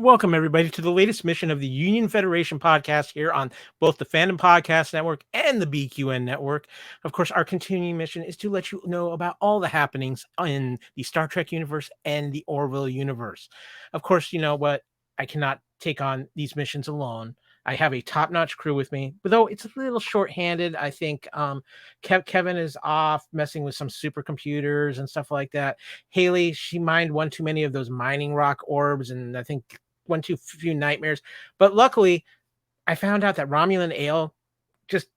Welcome, everybody, to the latest mission of the Union Federation podcast here on both the Fandom Podcast Network and the BQN Network. Of course, our continuing mission is to let you know about all the happenings in the Star Trek universe and the Orville universe. Of course, you know what? I cannot take on these missions alone. I have a top-notch crew with me, but though it's a little short-handed. I think Kevin is off messing with some supercomputers and stuff like that. Hayley, she mined one too many of those mining rock orbs, and I think one too few nightmares. But luckily, I found out that Romulan ale just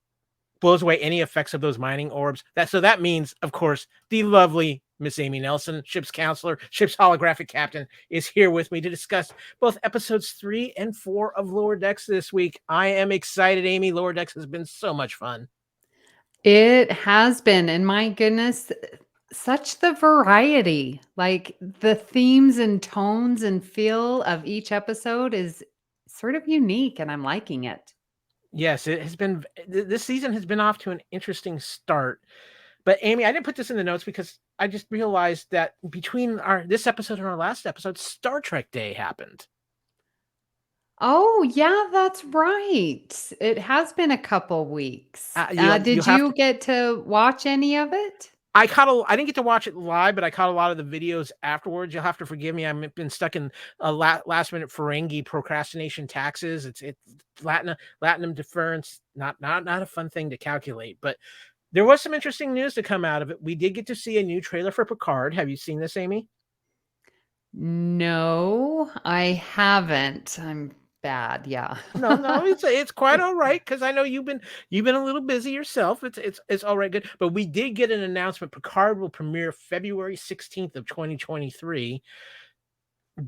blows away any effects of those mining orbs. That means, of course, the lovely Miss Amy Nelson, ship's counselor, ship's holographic captain, is here with me to discuss both episodes 3 and 4 of Lower Decks this week. I am excited, Amy. Lower Decks has been so much fun. It has been, and my goodness, such the variety. Like the themes and tones and feel of each episode is sort of unique, and I'm liking it. Yes, it has been. This season has been off to an interesting start. But Amy, I didn't put this in the notes because I just realized that between this episode and our last episode, Star Trek Day happened. Oh, yeah, that's right. It has been a couple weeks. Did Have you to. get to watch any of it? I didn't get to watch it live, but I caught a lot of the videos afterwards. You'll have to forgive me. I've been stuck in a last minute Ferengi procrastination taxes. It's Latinum deference. Not a fun thing to calculate, but there was some interesting news to come out of it. We did get to see a new trailer for Picard. Have you seen this, Amy? No, I haven't. I'm bad. Yeah. No, it's quite all right because I know you've been a little busy yourself. It's all right, good. But we did get an announcement. Picard will premiere February 16th of 2023.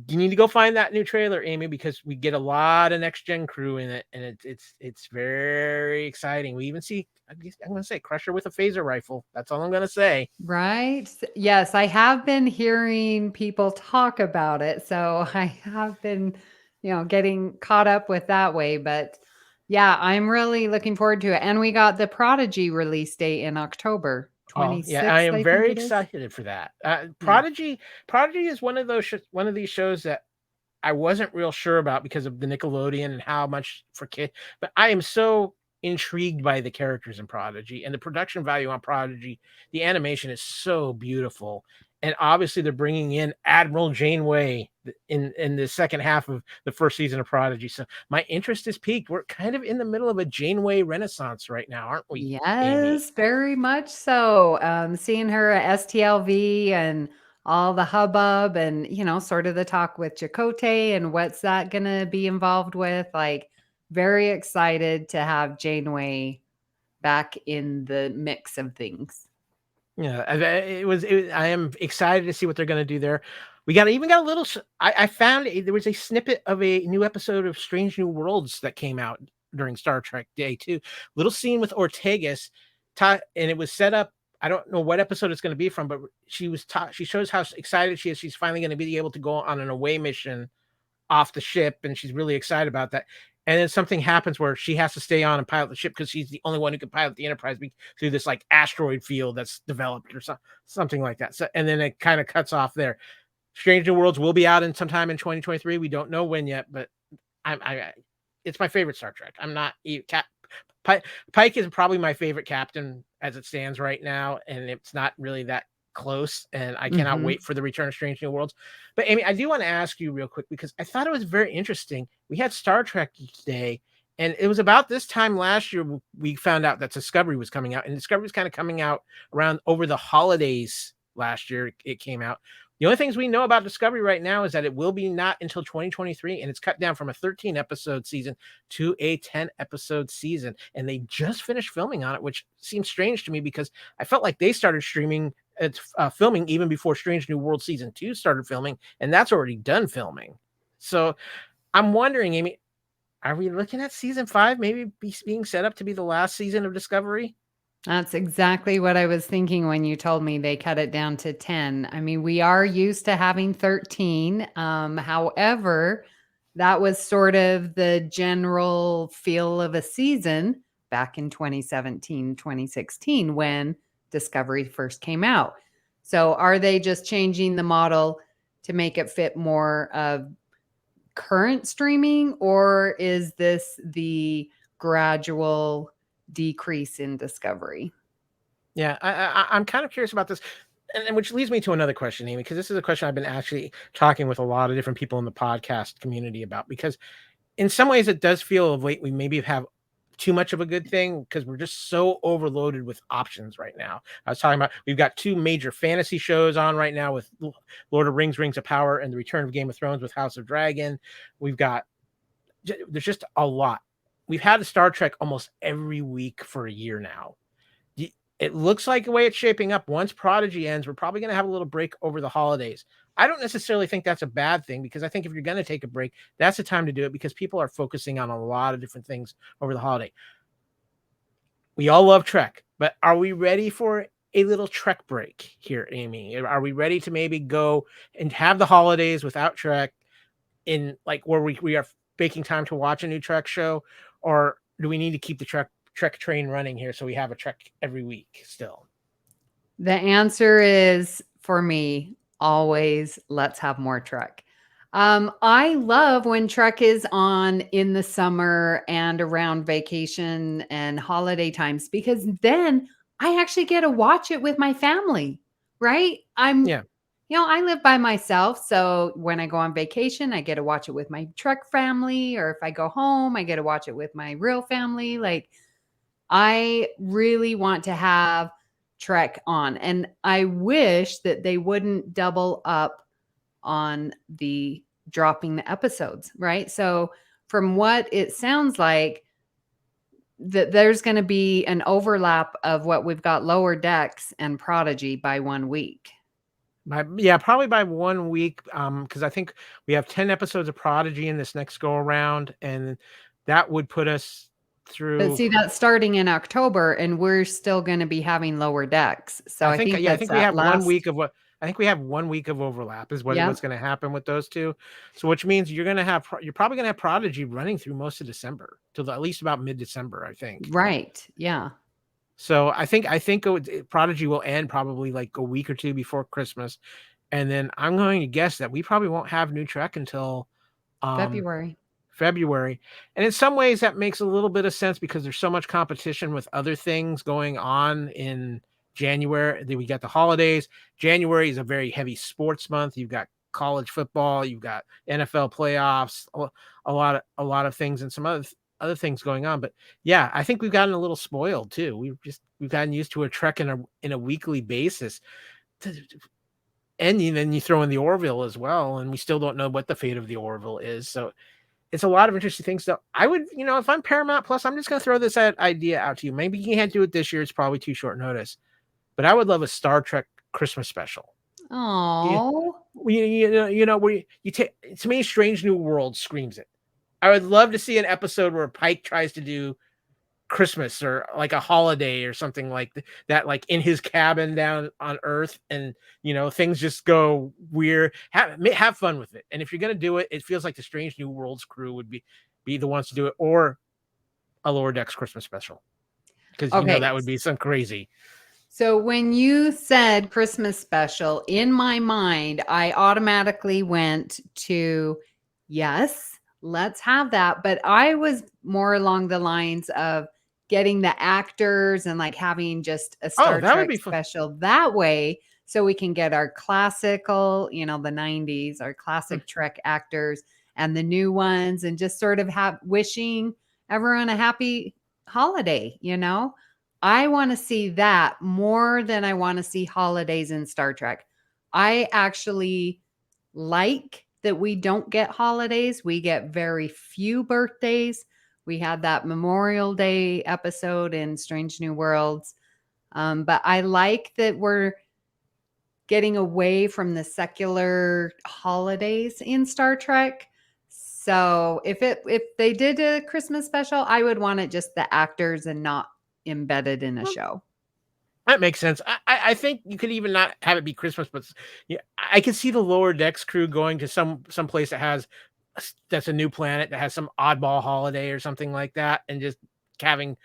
You need to go find that new trailer, Amy, because we get a lot of next gen crew in it, and it's very exciting. We even see, I'm gonna say, Crusher with a phaser rifle. That's all I'm gonna say. Right. Yes, I have been hearing people talk about it. So I have been, getting caught up with that way. But yeah, I'm really looking forward to it. And we got the Prodigy release date in October Oh yeah, I 26th, am I think very it is. excited for that. Yeah. Prodigy is one of these shows that I wasn't real sure about because of the Nickelodeon and how much for kids, but I am so intrigued by the characters in Prodigy and the production value on Prodigy. The animation is so beautiful, and obviously they're bringing in Admiral Janeway in the second half of the first season of Prodigy. So my interest is peaked. We're kind of in the middle of a Janeway renaissance right now, aren't we, Amy? Yes, very much so. Seeing her at STLV and all the hubbub and, sort of the talk with Chakotay and what's that going to be involved with. Like, very excited to have Janeway back in the mix of things. Yeah, I am excited to see what they're going to do there. We even got a little. I found there was a snippet of a new episode of Strange New Worlds that came out during Star Trek Day too. Little scene with Ortegas, and it was set up. I don't know what episode it's going to be from, but she shows how excited she is. She's finally going to be able to go on an away mission off the ship, and she's really excited about that. And then something happens where she has to stay on and pilot the ship because she's the only one who can pilot the Enterprise through this like asteroid field that's developed or something like that. So, and then it kind of cuts off there. Strange New Worlds will be out in sometime in 2023. We don't know when yet, but it's my favorite Star Trek. I'm not Pike is probably my favorite captain as it stands right now, and it's not really that close, and I cannot wait for the return of Strange New Worlds. But Amy, I do want to ask you real quick because I thought it was very interesting. We had Star Trek Day, and it was about this time last year we found out that Discovery was coming out, and Discovery was kind of coming out around over the holidays last year. It came out. The only things we know about Discovery right now is that it will be not until 2023, and it's cut down from a 13 episode season to a 10 episode season. And they just finished filming on it, which seems strange to me because I felt like they started filming even before Strange New World season 2 started filming, and that's already done filming. So I'm wondering, Amy, are we looking at season 5 maybe being set up to be the last season of Discovery? That's exactly what I was thinking when you told me they cut it down to 10. I mean, we are used to having 13. However, that was sort of the general feel of a season back in 2017, 2016 when Discovery first came out. So are they just changing the model to make it fit more of current streaming, or is this the gradual decrease in Discovery? Yeah, I'm kind of curious about this, and which leads me to another question, Amy, because this is a question I've been actually talking with a lot of different people in the podcast community about. Because in some ways, it does feel of late we maybe have too much of a good thing because we're just so overloaded with options right now. I was talking about we've got two major fantasy shows on right now with Lord of Rings, Rings of Power, and the Return of Game of Thrones with House of Dragon. We've got there's just a lot. We've had a Star Trek almost every week for a year now. It looks like the way it's shaping up. Once Prodigy ends, we're probably going to have a little break over the holidays. I don't necessarily think that's a bad thing, because I think if you're going to take a break, that's the time to do it, because people are focusing on a lot of different things over the holiday. We all love Trek, but are we ready for a little Trek break here, Amy? Are we ready to maybe go and have the holidays without Trek, in like where we are making time to watch a new Trek show, or do we need to keep the Trek train running here so we have a Trek every week still? The answer is, for me, always let's have more Trek. I love when Trek is on in the summer and around vacation and holiday times, because then I actually get to watch it with my family, right? Yeah. I live by myself. So when I go on vacation, I get to watch it with my Trek family. Or if I go home, I get to watch it with my real family. Like, I really want to have Trek on. And I wish that they wouldn't double up on the dropping the episodes, right? So from what it sounds like, that there's going to be an overlap of what we've got Lower Decks and Prodigy by 1 week. Probably by 1 week, because I think we have 10 episodes of Prodigy in this next go around, and that would put us But through. see, that's starting in October, and we're still going to be having Lower Decks. So I think I that's think we that have 1 last. week of what I think we have 1 week of overlap is what's Yep. going to happen with those two. So which means you're probably going to have Prodigy running through most of December till at least about mid-December, I think. Right. Yeah. So I think Prodigy will end probably like a week or two before Christmas, and then I'm going to guess that we probably won't have new Trek until February. February. And in some ways that makes a little bit of sense, because there's so much competition with other things going on in January. Then we got the holidays. January is a very heavy sports month. You've got college football, you've got NFL playoffs, a lot of things, and some other things going on. But yeah, I think we've gotten a little spoiled too. We've gotten used to a Trek in a weekly basis. And then you throw in the Orville as well, and we still don't know what the fate of the Orville is. So it's a lot of interesting things. So I would, if I'm Paramount Plus, I'm just going to throw this idea out to you. Maybe you can't do it this year. It's probably too short notice, but I would love a Star Trek Christmas special. Oh. Where you take, to me, Strange New Worlds screams it. I would love to see an episode where Pike tries to do Christmas or like a holiday or something like that, like in his cabin down on Earth, and things just go weird. Have fun with it, and if you're gonna do it, it feels like the Strange New Worlds crew would be the ones to do it, or a Lower Decks Christmas special, because Okay. that would be some crazy. So when you said Christmas special, in my mind, I automatically went to, yes, let's have that. But I was more along the lines of getting the actors and like having just a Star That would Trek be fun. special that way, so we can get our classical, the 90s, our classic Trek actors, and the new ones, and just sort of have wishing everyone a happy holiday. I want to see that more than I want to see holidays in Star Trek. I actually like that we don't get holidays. We get very few birthdays. We had that Memorial Day episode in Strange New Worlds. But I like that we're getting away from the secular holidays in Star Trek. So if they did a Christmas special, I would want it just the actors and not embedded in a show. That makes sense. I think you could even not have it be Christmas, but yeah, I can see the Lower Decks crew going to some place that's a new planet that has some oddball holiday or something like that, and just having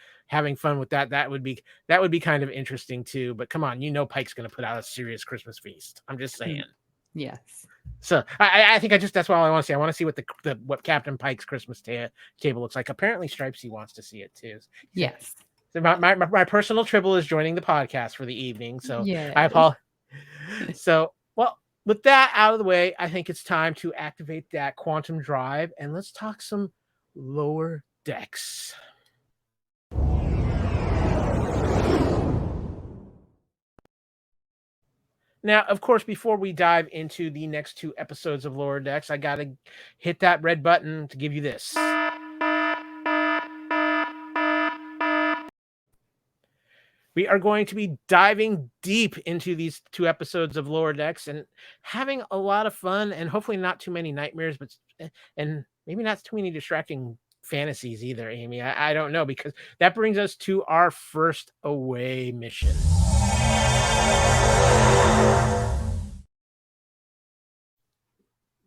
fun with that. That would be kind of interesting too. But come on, Pike's going to put out a serious Christmas feast. I'm just saying. Yes. So I think that's what I want to see. I want to see what what Captain Pike's Christmas table looks like. Apparently, Stripesy wants to see it too. Yes. So my personal tribble is joining the podcast for the evening. So I Yes. apologize. So well, with that out of the way, I think it's time to activate that quantum drive and let's talk some lower decks. Now, of course, before we dive into the next 2 episodes of Lower Decks, I got to hit that red button to give you this. We are going to be diving deep into these 2 episodes of Lower Decks and having a lot of fun and hopefully not too many nightmares, and maybe not too many distracting fantasies either, Amy. I don't know, because that brings us to our first away mission.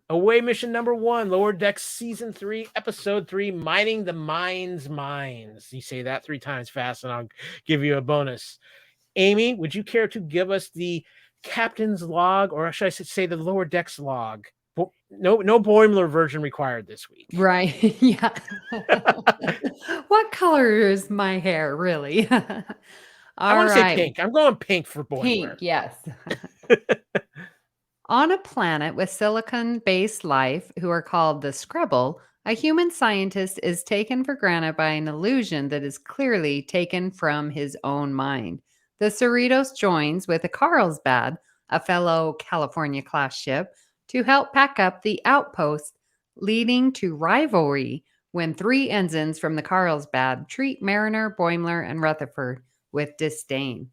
Away mission number 1, Lower Decks Season 3, Episode 3, Mining the Mind's Mines. You say that 3 times fast and I'll give you a bonus. Amy, would you care to give us the captain's log, or should I say the Lower Decks log? No Boimler version required this week. Right. Yeah. What color is my hair, really? I want to say pink. I'm going pink for Boimler. Pink, yes. On a planet with silicon-based life, who are called the Scrabble, a human scientist is taken for granted by an illusion that is clearly taken from his own mind. The Cerritos joins with a Carlsbad, a fellow California-class ship, to help pack up the outpost, leading to rivalry when 3 ensigns from the Carlsbad treat Mariner, Boimler, and Rutherford with disdain.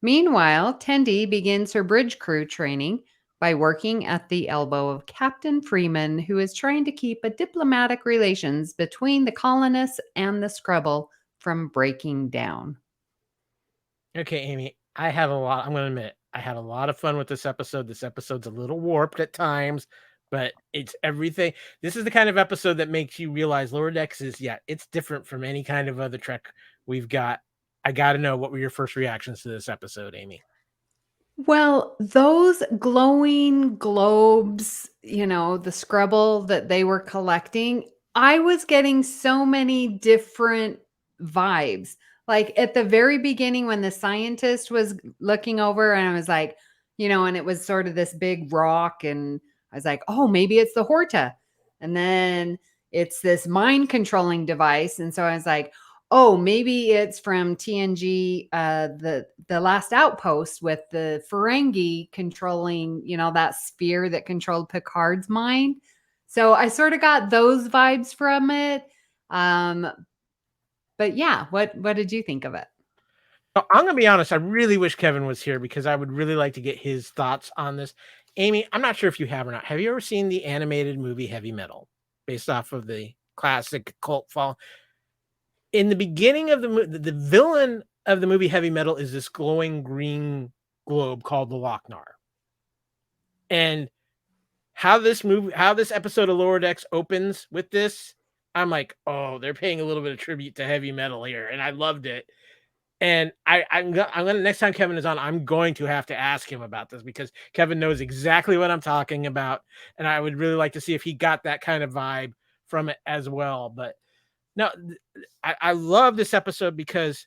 Meanwhile, Tendi begins her bridge crew training by working at the elbow of Captain Freeman, who is trying to keep a diplomatic relations between the colonists and the Scrabble from breaking down. Okay, Amy, I'm going to admit, I had a lot of fun with this episode. This episode's a little warped at times, but it's everything. This is the kind of episode that makes you realize Lower Decks it's different from any kind of other Trek we've got. I got to know, what were your first reactions to this episode, Amy? Well, those glowing globes, the Scrabble that they were collecting, I was getting so many different vibes. Like at the very beginning, when the scientist was looking over, and I was like, and it was sort of this big rock, and I was like, oh, maybe it's the Horta. And then it's this mind controlling device. And so I was like, oh, maybe it's from TNG, the last outpost with the Ferengi controlling, that sphere that controlled Picard's mind. So I sort of got those vibes from it. But yeah, what did you think of it? I'm going to be honest. I really wish Kevin was here because I would really like to get his thoughts on this. Amy, I'm not sure if you have or not. Have you ever seen the animated movie Heavy Metal, based off of the classic cult fall? In the beginning of the villain of the movie Heavy Metal is this glowing green globe called the Lochnar. And how this episode of Lower Decks opens with this, I'm like, oh, they're paying a little bit of tribute to Heavy Metal here, and I loved it. And I'm gonna, next time Kevin is on, I'm going to have to ask him about this because Kevin knows exactly what I'm talking about, and I would really like to see if he got that kind of vibe from it as well. But no, I love this episode because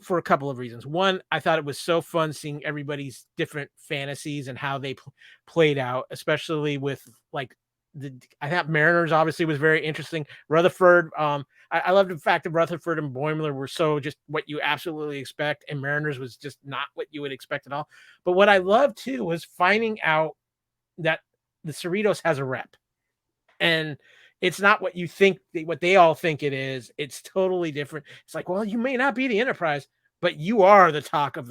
for a couple of reasons. One, I thought it was so fun seeing everybody's different fantasies and how they played out, especially with like I thought Mariners obviously was very interesting. Rutherford, I love the fact that Rutherford and Boimler were so just what you absolutely expect, and Mariners was just not what you would expect at all. But what I loved too was finding out that the Cerritos has a rep, and it's not what you think, what they all think it is. It's totally different. It's like, well, you may not be the Enterprise, but you are the talk of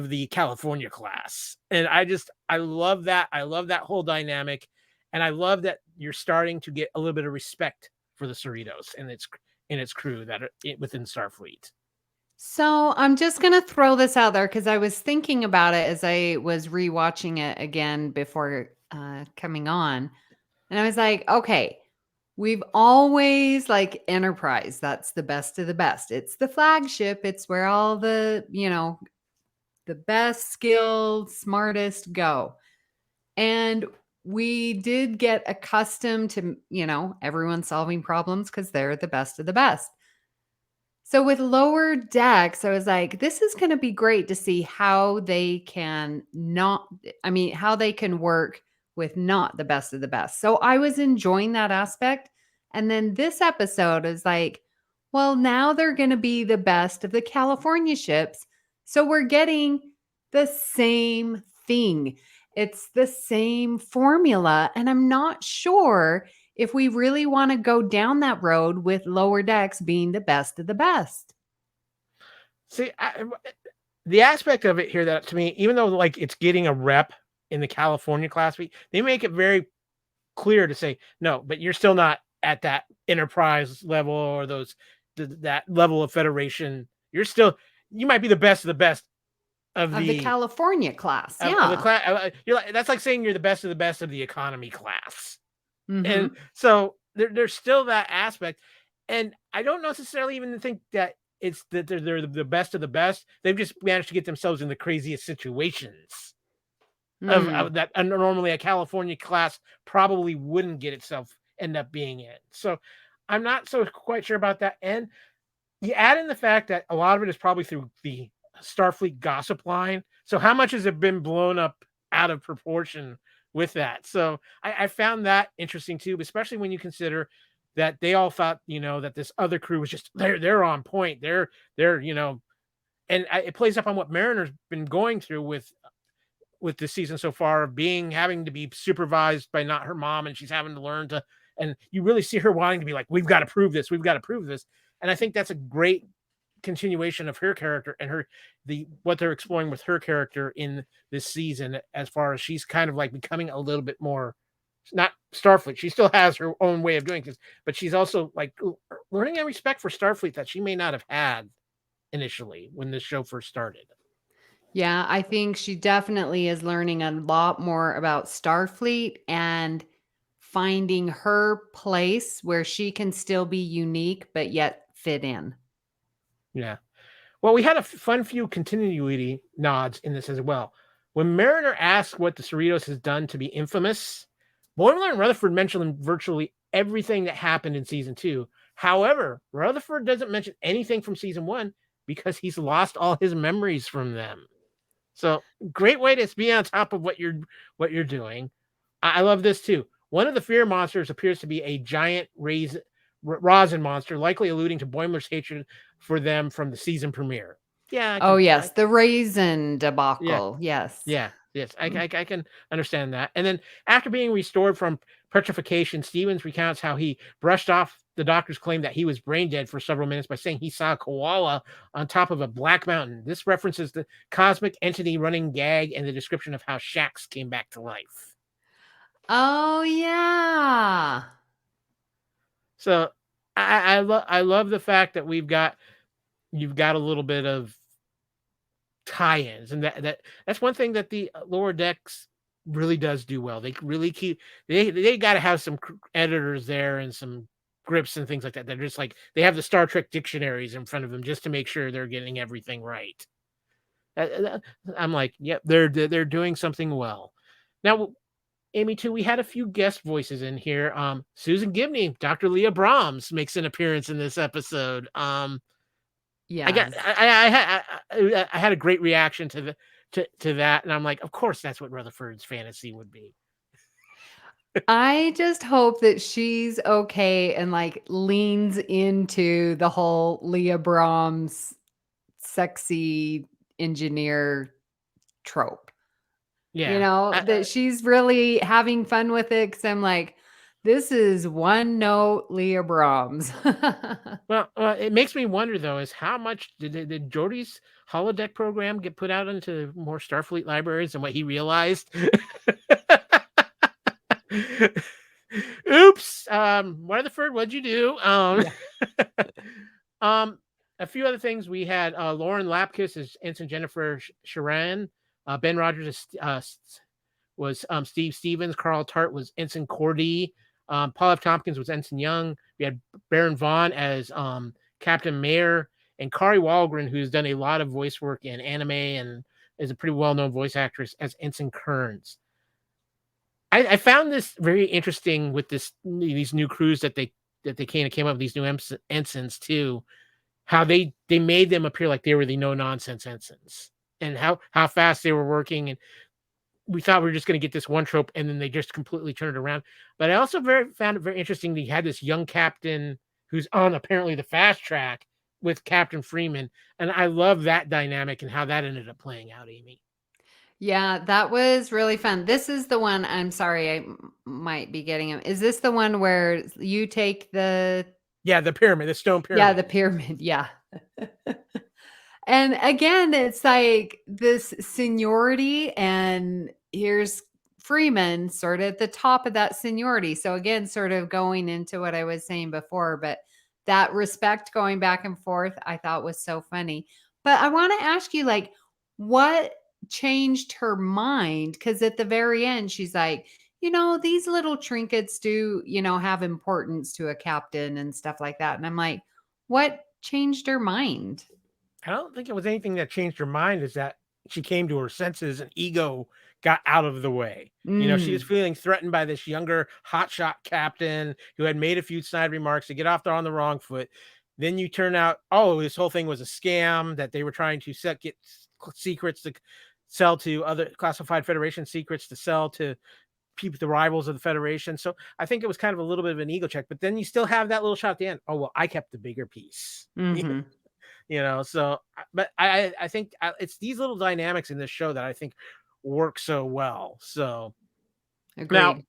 the California class. And I love that. I love that whole dynamic. And I love that you're starting to get a little bit of respect for the Cerritos and its crew that are within Starfleet. So I'm just going to throw this out there because I was thinking about it as I was rewatching it again before coming on. And I was like, okay, we've always like Enterprise. That's the best of the best. It's the flagship. It's where all the, the best skilled, smartest go. And we did get accustomed to, everyone solving problems because they're the best of the best. So with lower decks, I was like, this is going to be great to see how they can how they can work with not the best of the best. So I was enjoying that aspect. And then this episode is like, well, now they're going to be the best of the California ships. So we're getting the same thing. It's the same formula. And I'm not sure if we really want to go down that road with lower decks being the best of the best. See, the aspect of it here that to me, even though like it's getting a rep in the California class, they make it very clear to say no, but you're still not at that enterprise level or that level of federation. You might be the best of the best of the the California class. of the class. You're like, that's like saying you're the best of the economy class. Mm-hmm. And so there's still that aspect. And I don't necessarily even think that it's that they're the best of the best. They've just managed to get themselves in the craziest situations of that normally a California class probably wouldn't get itself end up being in. So I'm not so quite sure about that. And you add in the fact that a lot of it is probably through the Starfleet gossip line. So how much has it been blown up out of proportion with that? So I found that interesting too, especially when you consider that they all thought, that this other crew was just they're on point. They're and it plays up on what Mariner's been going through with the season so far of having to be supervised by not her mom, and she's having to learn to, and you really see her wanting to be like, we've got to prove this. And I think that's a great continuation of her character and what they're exploring with her character in this season, as far as she's kind of like becoming a little bit more, not Starfleet. She still has her own way of doing things, but she's also like learning a respect for Starfleet that she may not have had initially when this show first started. Yeah, I think she definitely is learning a lot more about Starfleet and finding her place where she can still be unique but yet fit in. Yeah. Well, we had a fun few continuity nods in this as well. When Mariner asks what the Cerritos has done to be infamous, Boimler and Rutherford mention virtually everything that happened in season 2. However, Rutherford doesn't mention anything from season 1 because he's lost all his memories from them. So great way to be on top of what you're doing. I love this too. One of the fear monsters appears to be a giant rosin monster, likely alluding to Boimler's hatred for them from the season premiere. Yeah. Yes, the raisin debacle. Yes. Yes. I can understand that. And then after being restored from petrification, Stevens recounts how he brushed off the doctor's claim that he was brain dead for several minutes by saying he saw a koala on top of a black mountain. This references the cosmic entity running gag and the description of how Shax came back to life. Oh, yeah. So I love the fact that you've got a little bit of tie-ins, and that's one thing that the lower decks really does do well. They really they got to have some editors there and some grips and things like that. They're just like they have the Star Trek dictionaries in front of them just to make sure they're getting everything right. I'm like, yep, they're doing something well. Now, Amy, too, we had a few guest voices in here. Susan Gibney, Dr. Leah Brahms makes an appearance in this episode. Yeah. I had a great reaction to that, and I'm like, of course, that's what Rutherford's fantasy would be. I just hope that she's okay and like leans into the whole Leah Brahms sexy engineer trope. Yeah, That she's really having fun with it, because I'm like, this is one note Leah Brahms. well, it makes me wonder though, is how much did Geordi's holodeck program get put out into more Starfleet libraries than what he realized? Oops, Rutherford, what'd you do? A few other things we had. Lauren Lapkus as Ensign Jennifer Sharan. Ben Rogers was Steve Stevens. Carl Tart was Ensign Cordy. Paul F. Tompkins was Ensign Young. We had Baron Vaughn as Captain Mayer, and Kari Wahlgren, who's done a lot of voice work in anime and is a pretty well-known voice actress, as Ensign Kearns. I found this very interesting with these new crews that they kind of came up with, these new ensigns too. How they made them appear like they were the no nonsense ensigns, and how fast they were working, and we thought we were just going to get this one trope, and then they just completely turned it around. But I also found it very interesting that he had this young captain who's on apparently the fast track with Captain Freeman, and I love that dynamic and how that ended up playing out, Amy. Yeah, that was really fun. This is the one, I'm sorry, might be getting him. Is this the one where you take the Yeah, the pyramid, the stone yeah, pyramid. the pyramid, yeah. And again, it's like this seniority, and here's Freeman sort of at the top of that seniority. So again, sort of going into what I was saying before, but that respect going back and forth, I thought was so funny. But I want to ask you, like, what changed her mind? Because at the very end, she's like, these little trinkets do, have importance to a captain and stuff like that. And I'm like, what changed her mind? I don't think it was anything that changed her mind. Is that she came to her senses and ego got out of the way. She was Mm. feeling threatened by this younger hotshot captain who had made a few snide remarks to get off there on the wrong foot. Then you turn out, oh, this whole thing was a scam, that they were trying to get secrets to sell to other classified Federation secrets to sell to people, the rivals of the Federation. So I think it was kind of a little bit of an ego check. But then you still have that little shot at the end. Oh, well, I kept the bigger piece. Mhm. So but I think it's these little dynamics in this show that I think work so well. So now Agreed.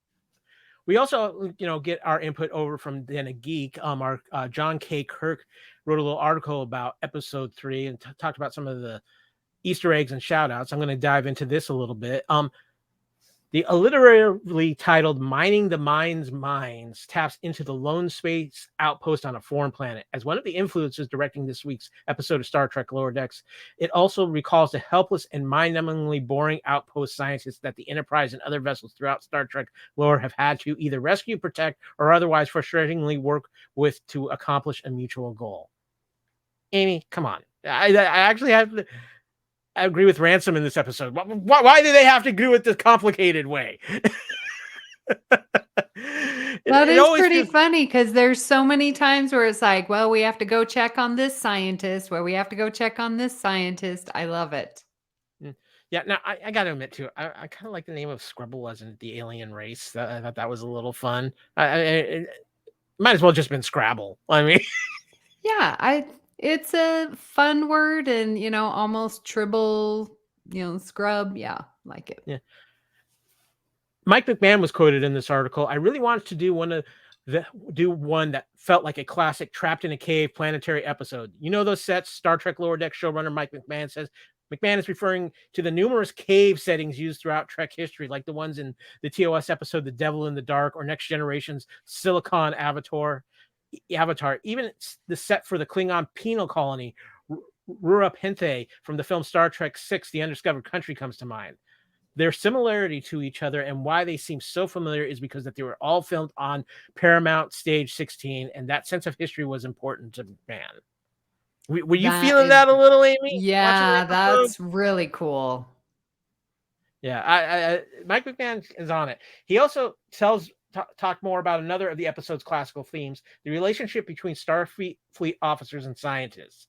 we also get our input over from Dan a Geek. Our John K. Kirk wrote a little article about episode 3 and talked about some of the Easter eggs and shout outs. I'm going to dive into this a little bit. The alliteratively titled Mining the Mind's Mines taps into the lone space outpost on a foreign planet. As one of the influences directing this week's episode of Star Trek Lower Decks, it also recalls the helpless and mind-numbingly boring outpost scientists that the Enterprise and other vessels throughout Star Trek lore have had to either rescue, protect, or otherwise frustratingly work with to accomplish a mutual goal. Amy, come on. I actually have to... I agree with Ransom in this episode. Why do they have to do it this complicated way? That it is always pretty feels... funny because there's so many times where it's like, well, we have to go check on this scientist, where we have to go check on this scientist. I love it. Yeah, now I got to admit too, I kind of like the name of Scrubble as in the alien race. I thought that was a little fun. It might as well just been Scrabble. I mean, Yeah, it's a fun word and, almost tribble, scrub. Yeah, like it. yeah. Mike McMahon was quoted in this article. I really wanted to do one that felt like a classic trapped in a cave planetary episode. Those sets, Star Trek Lower Deck showrunner Mike McMahon says. McMahon is referring to the numerous cave settings used throughout Trek history, like the ones in the TOS episode The Devil in the Dark or Next Generation's Silicon Avatar. Even the set for the Klingon penal colony, Rura Penthe, from the film Star Trek VI, The Undiscovered Country, comes to mind. Their similarity to each other and why they seem so familiar is because that they were all filmed on Paramount Stage 16, and that sense of history was important to McMahon. Were you That feeling is, that a little, Amy? Watching the yeah, episode? that's really cool. Yeah, Mike McMahon is on it. He also talked more about another of the episode's classical themes: the relationship between Starfleet officers and scientists.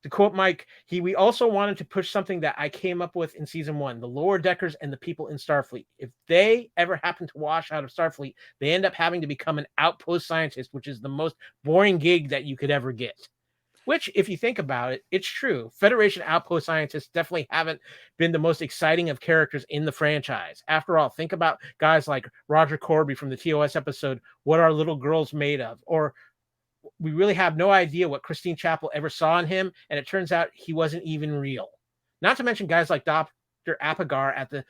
To quote Mike, we also wanted to push something that I came up with in season 1, the lower deckers and the people in Starfleet. If they ever happen to wash out of Starfleet, they end up having to become an outpost scientist, which is the most boring gig that you could ever get. Which, if you think about it, it's true. Federation outpost scientists definitely haven't been the most exciting of characters in the franchise. After all, think about guys like Roger Corby from the TOS episode, What Are Little Girls Made Of? Or we really have no idea what Christine Chapel ever saw in him, and it turns out he wasn't even real. Not to mention guys like Dr. Apagar at the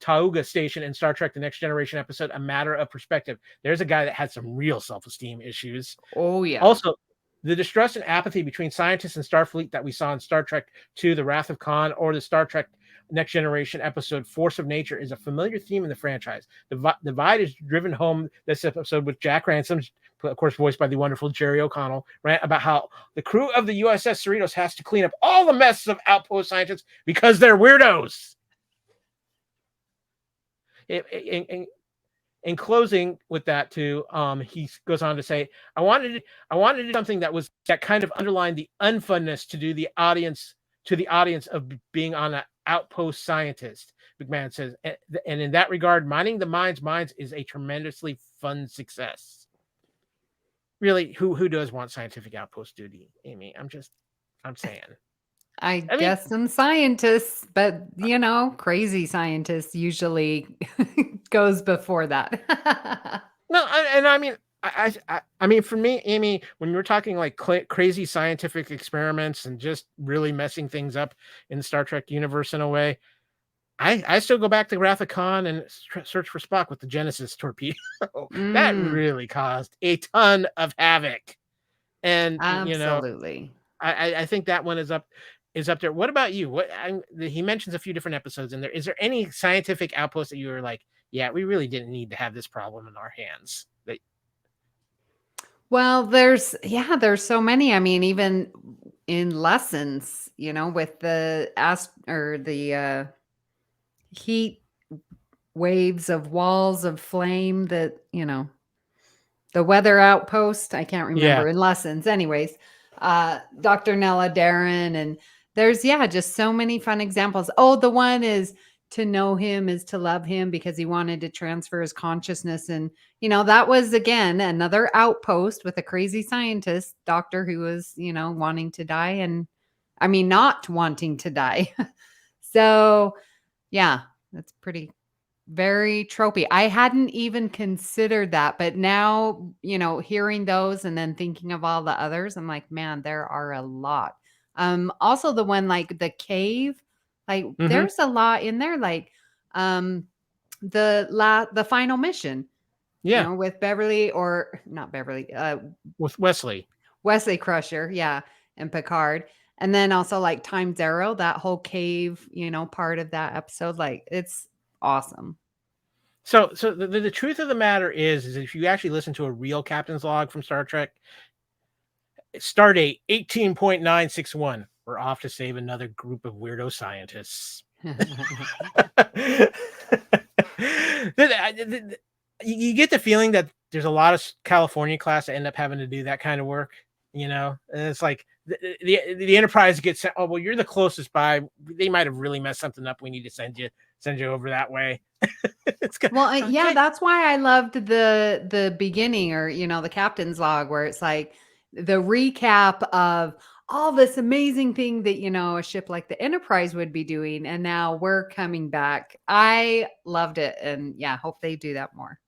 Tauga station in Star Trek The Next Generation episode, A Matter of Perspective. There's a guy that had some real self-esteem issues. Oh, yeah. Also, the distrust and apathy between scientists and Starfleet that we saw in Star Trek II, The Wrath of Khan, or the Star Trek Next Generation episode Force of Nature is a familiar theme in the franchise. The divide is driven home this episode with Jack Ransom, of course voiced by the wonderful Jerry O'Connell, rant about how the crew of the USS Cerritos has to clean up all the messes of outpost scientists because they're weirdos. In closing with that too, he goes on to say, I wanted to do something that kind of underlined the unfunness to the audience of being on an outpost scientist. McMahon says, and in that regard, mining the minds is a tremendously fun success. Really, who does want scientific outpost duty, Amy? I'm saying. I I mean, guess some scientists, but crazy scientists usually goes before that. no, and I mean, I mean, for me, Amy, when you're talking like crazy scientific experiments and just really messing things up in the Star Trek universe in a way, I still go back to Wrath of Khan and Search for Spock with the Genesis torpedo. That Mm, really caused a ton of havoc, and absolutely. I think that one is up there. What about you? He mentions a few different episodes in there. Is there any scientific outpost that you were like, yeah, we really didn't need to have this problem in our hands? Well, there's so many. I mean, even in lessons, with the heat waves of walls of flame that, the weather outpost, I can't Yeah. remember in lessons. Anyways, Dr. Nella Darren, and there's just so many fun examples. Oh, the one is to know him is to love him because he wanted to transfer his consciousness. And, that was again another outpost with a crazy scientist doctor who was, wanting to die, and I mean not wanting to die. So yeah, that's pretty very tropey. I hadn't even considered that, but now, hearing those and then thinking of all the others, I'm like, man, there are a lot. Also the one like the cave, like Mm-hmm. there's a lot in there, like the final mission, Yeah. with Beverly, or not Beverly, With Wesley. Wesley Crusher, yeah, and Picard. And then also like Time Zero, that whole cave, part of that episode, like it's awesome. So the truth of the matter is if you actually listen to a real captain's log from Star Trek, Stardate 18.961. We're off to save another group of weirdo scientists. You get the feeling that there's a lot of California class that end up having to do that kind of work, and it's like the Enterprise gets sent. Oh well, you're the closest by. They might have really messed something up. We need to send you over that way. It's good. Well, yeah, Okay. that's why I loved the beginning, or the captain's log, where it's like the recap of all this amazing thing that a ship like the Enterprise would be doing, and now we're coming back. I loved it, and yeah, hope they do that more.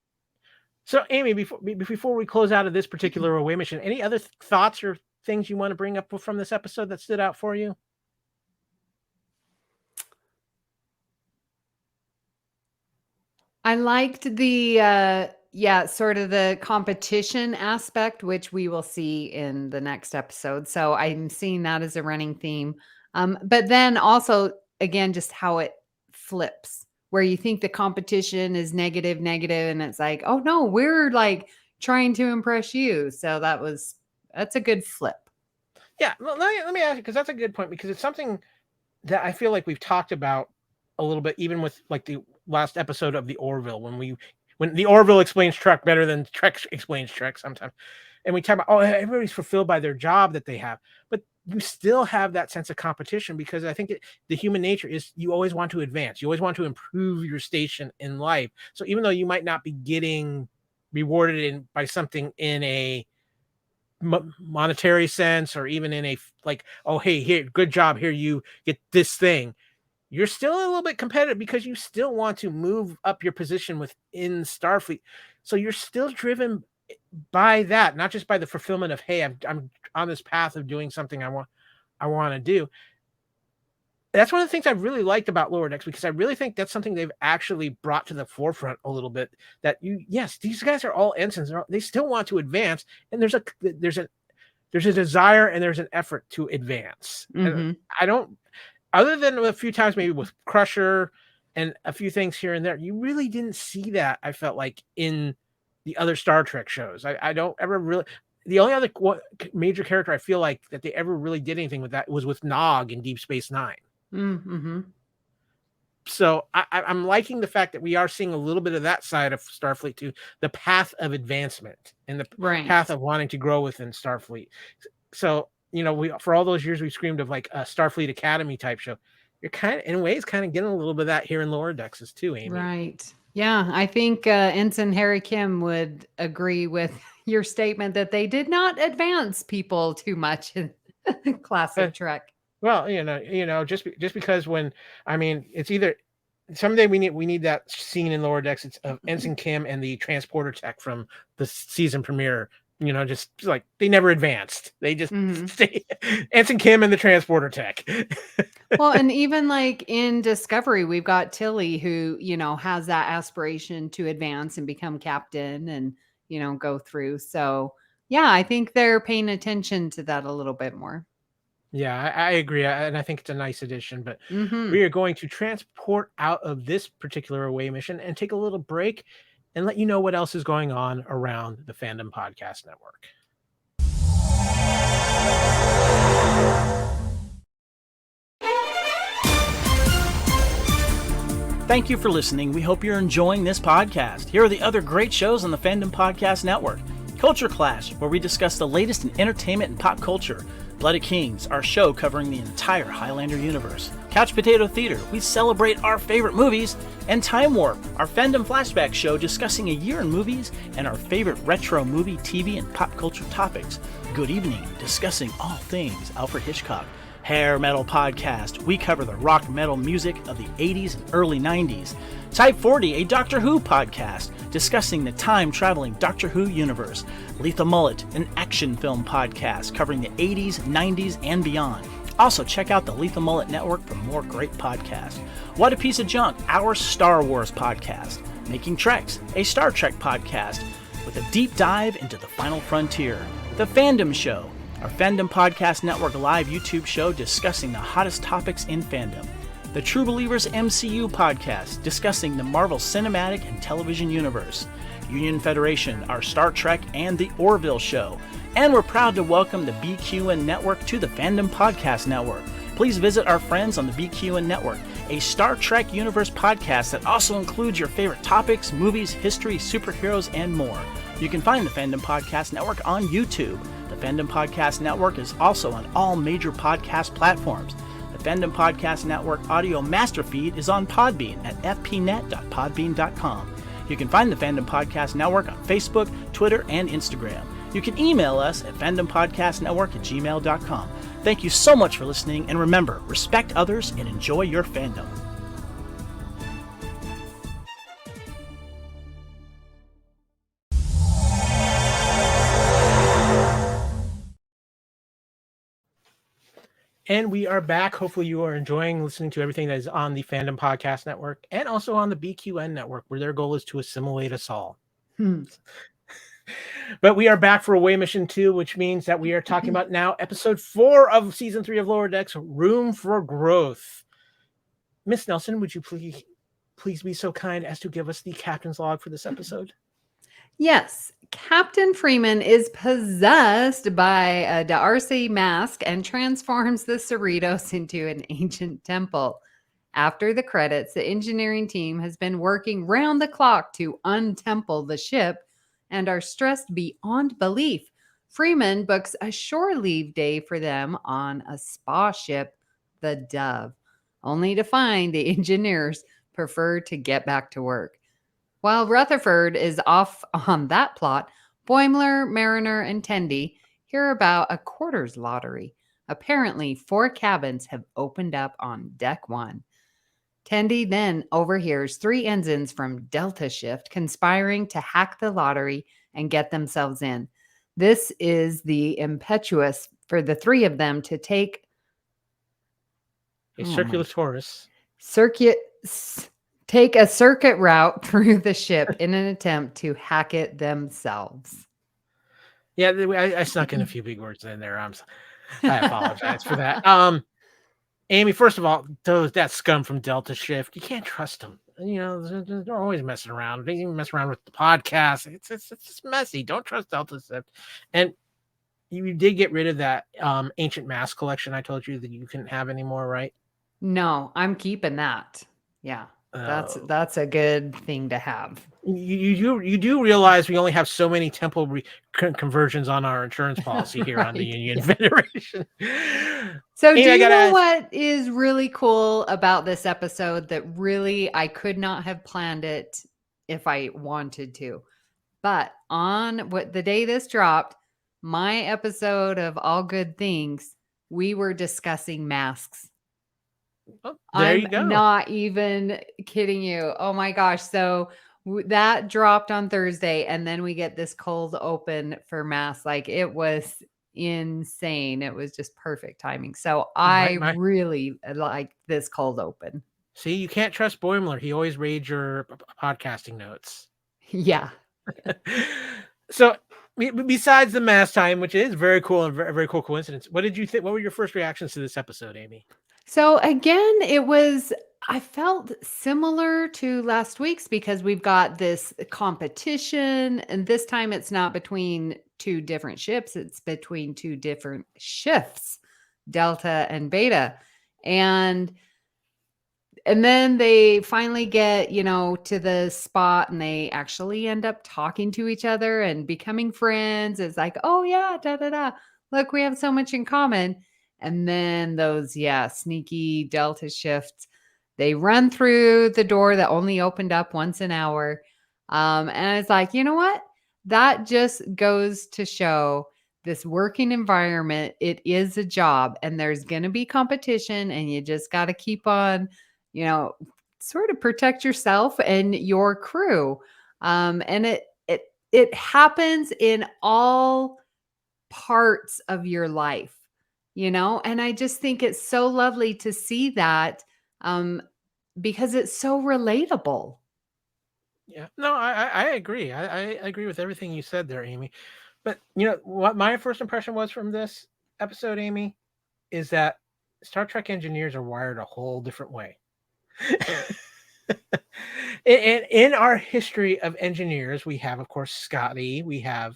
So, Amy, before we close out of this particular away mission, any other thoughts or things you want to bring up from this episode that stood out for you? I liked the sort of the competition aspect, which we will see in the next episode. So I'm seeing that as a running theme. But then also again, just how it flips, where you think the competition is negative, and it's like, oh no, we're like trying to impress you. So that's a good flip. Yeah, let me ask you, because that's a good point, because it's something that I feel like we've talked about a little bit, even with like the last episode of the Orville, when the Orville explains Trek better than Trek explains Trek sometimes, and we talk about, oh, everybody's fulfilled by their job that they have, but you still have that sense of competition, because I think the human nature is you always want to advance, you always want to improve your station in life. So even though you might not be getting rewarded by something in a monetary sense, or even in a like, oh hey, here, good job, here, you get this thing, you're still a little bit competitive because you still want to move up your position within Starfleet. So you're still driven by that, not just by the fulfillment of, hey, I'm on this path of doing something I want to do. That's one of the things I really liked about Lower Decks, because I really think that's something they've actually brought to the forefront a little bit. That yes, these guys are all ensigns. They still want to advance, and there's a desire and there's an effort to advance. Mm-hmm. I don't, other than a few times maybe with Crusher and a few things here and there, you really didn't see that, I felt like, in the other Star Trek shows. I don't ever really. The only other major character I feel like that they ever really did anything with that was with Nog in Deep Space Nine. Mm-hmm. So I'm liking the fact that we are seeing a little bit of that side of Starfleet too, the path of advancement and the path Right. of wanting to grow within Starfleet. So, we for all those years we screamed of like a Starfleet Academy type show. You're kind of, in ways, kind of getting a little bit of that here in Lower Decks too, Amy. Right. Yeah, I think Ensign Harry Kim would agree with your statement that they did not advance people too much in Uh, classic Trek. well, just because when I mean, it's either someday we need that scene in Lower Decks. It's of Ensign Kim and the transporter tech from the season premiere. Just like they never advanced. They just Mhm. stay. Ensign Kim and the transporter tech. Well, and even like in Discovery, we've got Tilly who, has that aspiration to advance and become captain and, go through. So, yeah, I think they're paying attention to that a little bit more. Yeah, I agree, and I think it's a nice addition. But we Mhm. are going to transport out of this particular away mission and take a little break and let you know what else is going on around the Fandom Podcast Network. Thank you for listening. We hope you're enjoying this podcast. Here are the other great shows on the Fandom Podcast Network. Culture Clash, where we discuss the latest in entertainment and pop culture. Blooded Kings, our show covering the entire Highlander universe. Couch Potato Theater, we celebrate our favorite movies. And Time Warp, our Fandom Flashback show discussing a year in movies and our favorite retro movie, TV, and pop culture topics. Good Evening, discussing all things Alfred Hitchcock. Hair Metal Podcast, we cover the rock metal music of the 80s and early 90s. Type 40, a Doctor Who podcast, discussing the time-traveling Doctor Who universe. Lethal Mullet, an action film podcast covering the 80s, 90s, and beyond. Also, check out the Lethal Mullet Network for more great podcasts. What a Piece of Junk, our Star Wars podcast. Making Treks, a Star Trek podcast with a deep dive into the final frontier. The Fandom Show, our Fandom Podcast Network live YouTube show discussing the hottest topics in fandom. The True Believers MCU podcast discussing the Marvel Cinematic and Television Universe. Union Federation, our Star Trek and the Orville show. And we're proud to welcome the BQN Network to the Fandom Podcast Network. Please visit our friends on the BQN Network, a Star Trek Universe podcast that also includes your favorite topics, movies, history, superheroes, and more. You can find the Fandom Podcast Network on YouTube. The Fandom Podcast Network is also on all major podcast platforms. The Fandom Podcast Network audio master feed is on Podbean at fpnet.podbean.com. You can find the Fandom Podcast Network on Facebook, Twitter, and Instagram. You can email us at fandompodcastnetwork@gmail.com. Thank you so much for listening, and remember, respect others and enjoy your fandom. And we are back. Hopefully you are enjoying listening to everything that is on the Fandom Podcast Network and also on the BQN Network, where their goal is to assimilate us all. But we are back for Away Mission 2, which means that we are talking about now episode 4 of season 3 of Lower Decks, Room for Growth. Miss Nelson, would you please be so kind as to give us the captain's log for this episode? Yes, Captain Freeman is possessed by a D'Arcy mask and transforms the Cerritos into an ancient temple. After the credits, the engineering team has been working round the clock to untemple the ship and are stressed beyond belief. Freeman books a shore leave day for them on a spa ship, the Dove, only to find the engineers prefer to get back to work. While Rutherford is off on that plot, Boimler, Mariner, and Tendi hear about a quarters lottery. Apparently, 4 cabins have opened up on Deck 1. Tendi then overhears 3 ensigns from Delta Shift conspiring to hack the lottery and get themselves in. This is the impetus for the 3 of them to take A circulatorus. take a circuit route through the ship in an attempt to hack it themselves. Yeah, I snuck in a few big words in there. I apologize for that. Amy, first of all, that scum from Delta Shift, you can't trust them. They're always messing around. They even mess around with the podcast. It's just messy. Don't trust Delta Shift. And you did get rid of that ancient mask collection I told you that you couldn't have anymore, right? No, I'm keeping that. Yeah. Uh, That's a good thing to have. you do realize we only have so many temple conversions on our insurance policy here on the Right. Union Yeah. Federation. So, do Anyway, I you gotta know ask. what is really cool about this episode that really I could not have planned it if I wanted to? But on what the day this dropped, my episode of All Good Things, we were discussing masks. Oh, there I'm you go. not even kidding you. Oh my gosh. So that dropped on Thursday, and then we get this cold open for masks. Like it was insane. It was just perfect timing. So My I my. really like this cold open. See, you can't trust Boimler. He always reads your podcasting notes. Yeah. So, besides the mass time, which is very cool and very, very cool coincidence, what did you think? What were your first reactions to this episode, Amy? So again, I felt similar to last week's because we've got this competition, and this time it's not between two different ships, it's between two different shifts, Delta and Beta. And then they finally get, to the spot and they actually end up talking to each other and becoming friends. It's like, oh yeah, da da da. Look, we have so much in common. And then those, sneaky Delta shifts, they run through the door that only opened up once an hour. And it's like, you know what? That just goes to show this working environment. It is a job and there's going to be competition, and you just got to keep on sort of protect yourself and your crew. And it happens in all parts of your life, and I just think it's so lovely to see that because it's so relatable. Yeah, no, I agree. I agree with everything you said there, Amy. But you know what my first impression was from this episode, Amy, is that Star Trek engineers are wired a whole different way. in our history of engineers, we have, of course, Scotty. We have,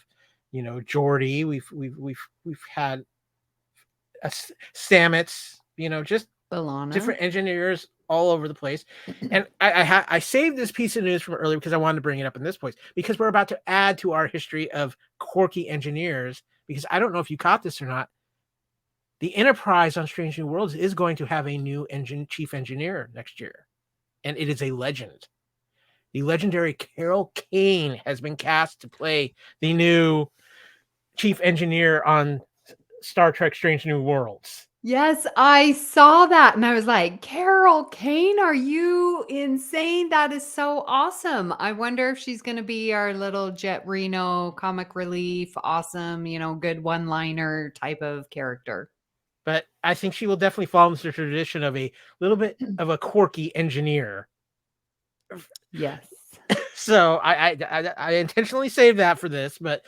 Geordi. We've had Stamets. Just B'Elanna. different engineers all over the place. And I saved this piece of news from earlier because I wanted to bring it up in this place, because we're about to add to our history of quirky engineers. Because I don't know if you caught this or not, the Enterprise on Strange New Worlds is going to have a new chief engineer next year, and it is a legend. The legendary Carol Kane has been cast to play the new chief engineer on Star Trek Strange New Worlds. Yes, I saw that and I was like, Carol Kane, are you insane? That is so awesome. I wonder if she's going to be our little Jet Reno comic relief, awesome, good one-liner type of character. But I think she will definitely follow into the tradition of a little bit of a quirky engineer. Yes. So I intentionally saved that for this, but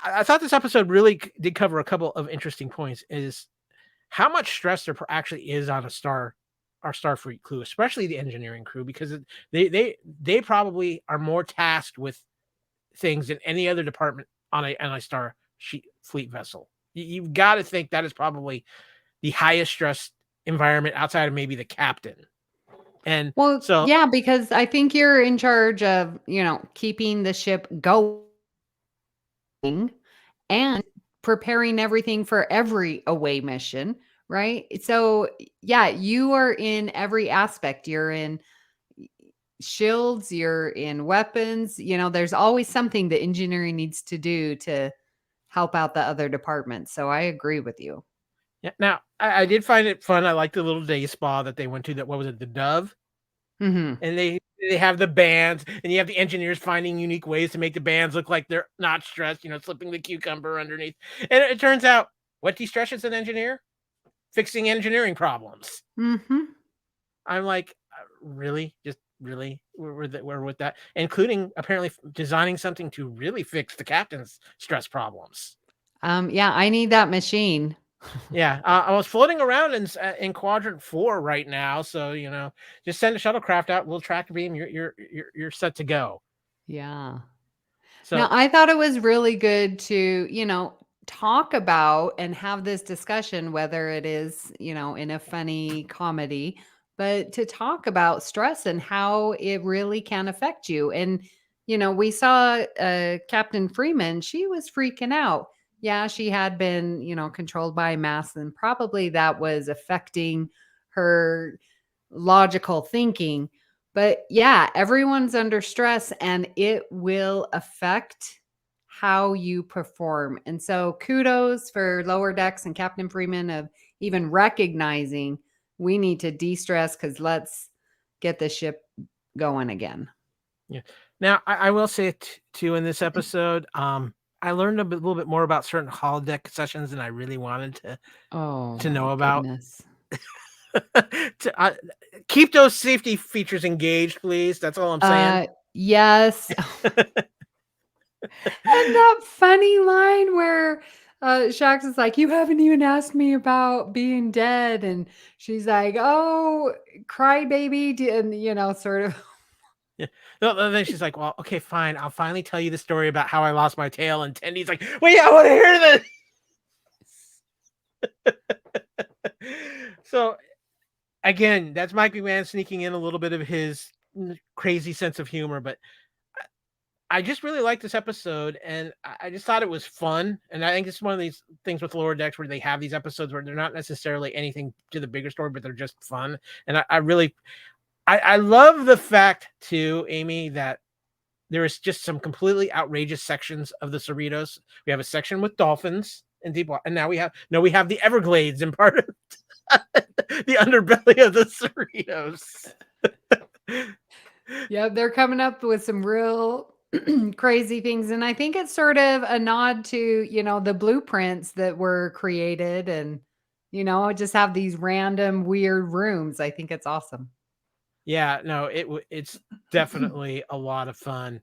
I thought this episode really did cover a couple of interesting points. Is how much stress there actually is on our Starfleet crew, especially the engineering crew, because they probably are more tasked with things than any other department on a fleet vessel. You've got to think that is probably the highest stress environment outside of maybe the captain. And well, so, yeah, because I think you're in charge of, keeping the ship going and preparing everything for every away mission, right? So, yeah, you are in every aspect. You're in shields, you're in weapons. There's always something the engineering needs to do to help out the other departments. So I agree with you. yeah. Now, I did find it fun. I liked the little day spa that they went to. That, what was it, the Dove? Mm-hmm. And they have the bands, and you have the engineers finding unique ways to make the bands look like they're not stressed, slipping the cucumber underneath. And it turns out, what de-stresses an engineer? Fixing engineering problems. Mm-hmm. I'm like, really? Just really? We're with that? Including, apparently, designing something to really fix the captain's stress problems. Yeah, I need that machine. Yeah, I was floating around in quadrant 4 right now, so just send a shuttlecraft out. We'll track beam. You're set to go. Yeah. So now, I thought it was really good to talk about and have this discussion, whether it is in a funny comedy, but to talk about stress and how it really can affect you. And, we saw Captain Freeman, she was freaking out. Yeah, she had been, controlled by mass, and probably that was affecting her logical thinking. But yeah, everyone's under stress and it will affect how you perform. And so kudos for Lower Decks and Captain Freeman of even recognizing we need to de-stress because let's get the ship going again. Yeah. Now, I will say it too in this episode. I learned little bit more about certain holodeck sessions than I really wanted to know about. Keep those safety features engaged, please. That's all I'm saying. Yes. And that funny line where Shax is like, you haven't even asked me about being dead. And she's like, oh, crybaby. And, sort of. Yeah. No, then she's like, well, okay, fine. I'll finally tell you the story about how I lost my tail. And Tendy's like, wait, I want to hear this. So, again, that's Mike McMahon sneaking in a little bit of his crazy sense of humor. But I just really like this episode. And I just thought it was fun. And I think it's one of these things with Lower Decks where they have these episodes where they're not necessarily anything to the bigger story, but they're just fun. And I love the fact too, Amy, that there is just some completely outrageous sections of the Cerritos. We have a section with dolphins and deep water, and now we have the Everglades in part of the underbelly of the Cerritos. Yeah, they're coming up with some real crazy things, and I think it's sort of a nod to the blueprints that were created, and just have these random weird rooms. I think it's awesome. Yeah, no, it's definitely a lot of fun.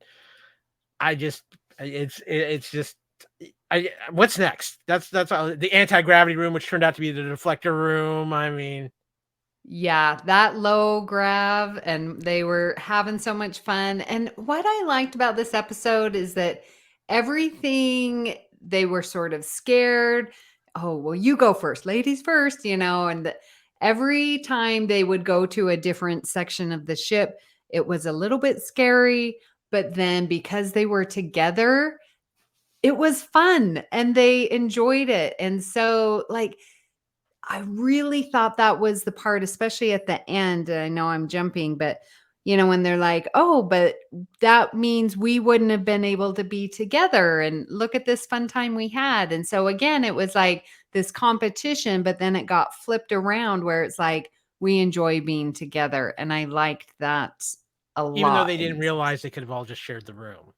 What's next? That's the anti-gravity room, which turned out to be the deflector room. I mean, yeah, that low grav, and they were having so much fun. And what I liked about this episode is that everything, they were sort of scared. Oh, well, you go first, ladies first, and every time they would go to a different section of the ship, it was a little bit scary. But then because they were together, it was fun and they enjoyed it. And so, I really thought that was the part, especially at the end. I know I'm jumping, but when they're like, oh, but that means we wouldn't have been able to be together. And look at this fun time we had. And so again, it was like this competition, but then it got flipped around where it's like, we enjoy being together. And I liked that a lot. Even though they didn't realize they could have all just shared the room.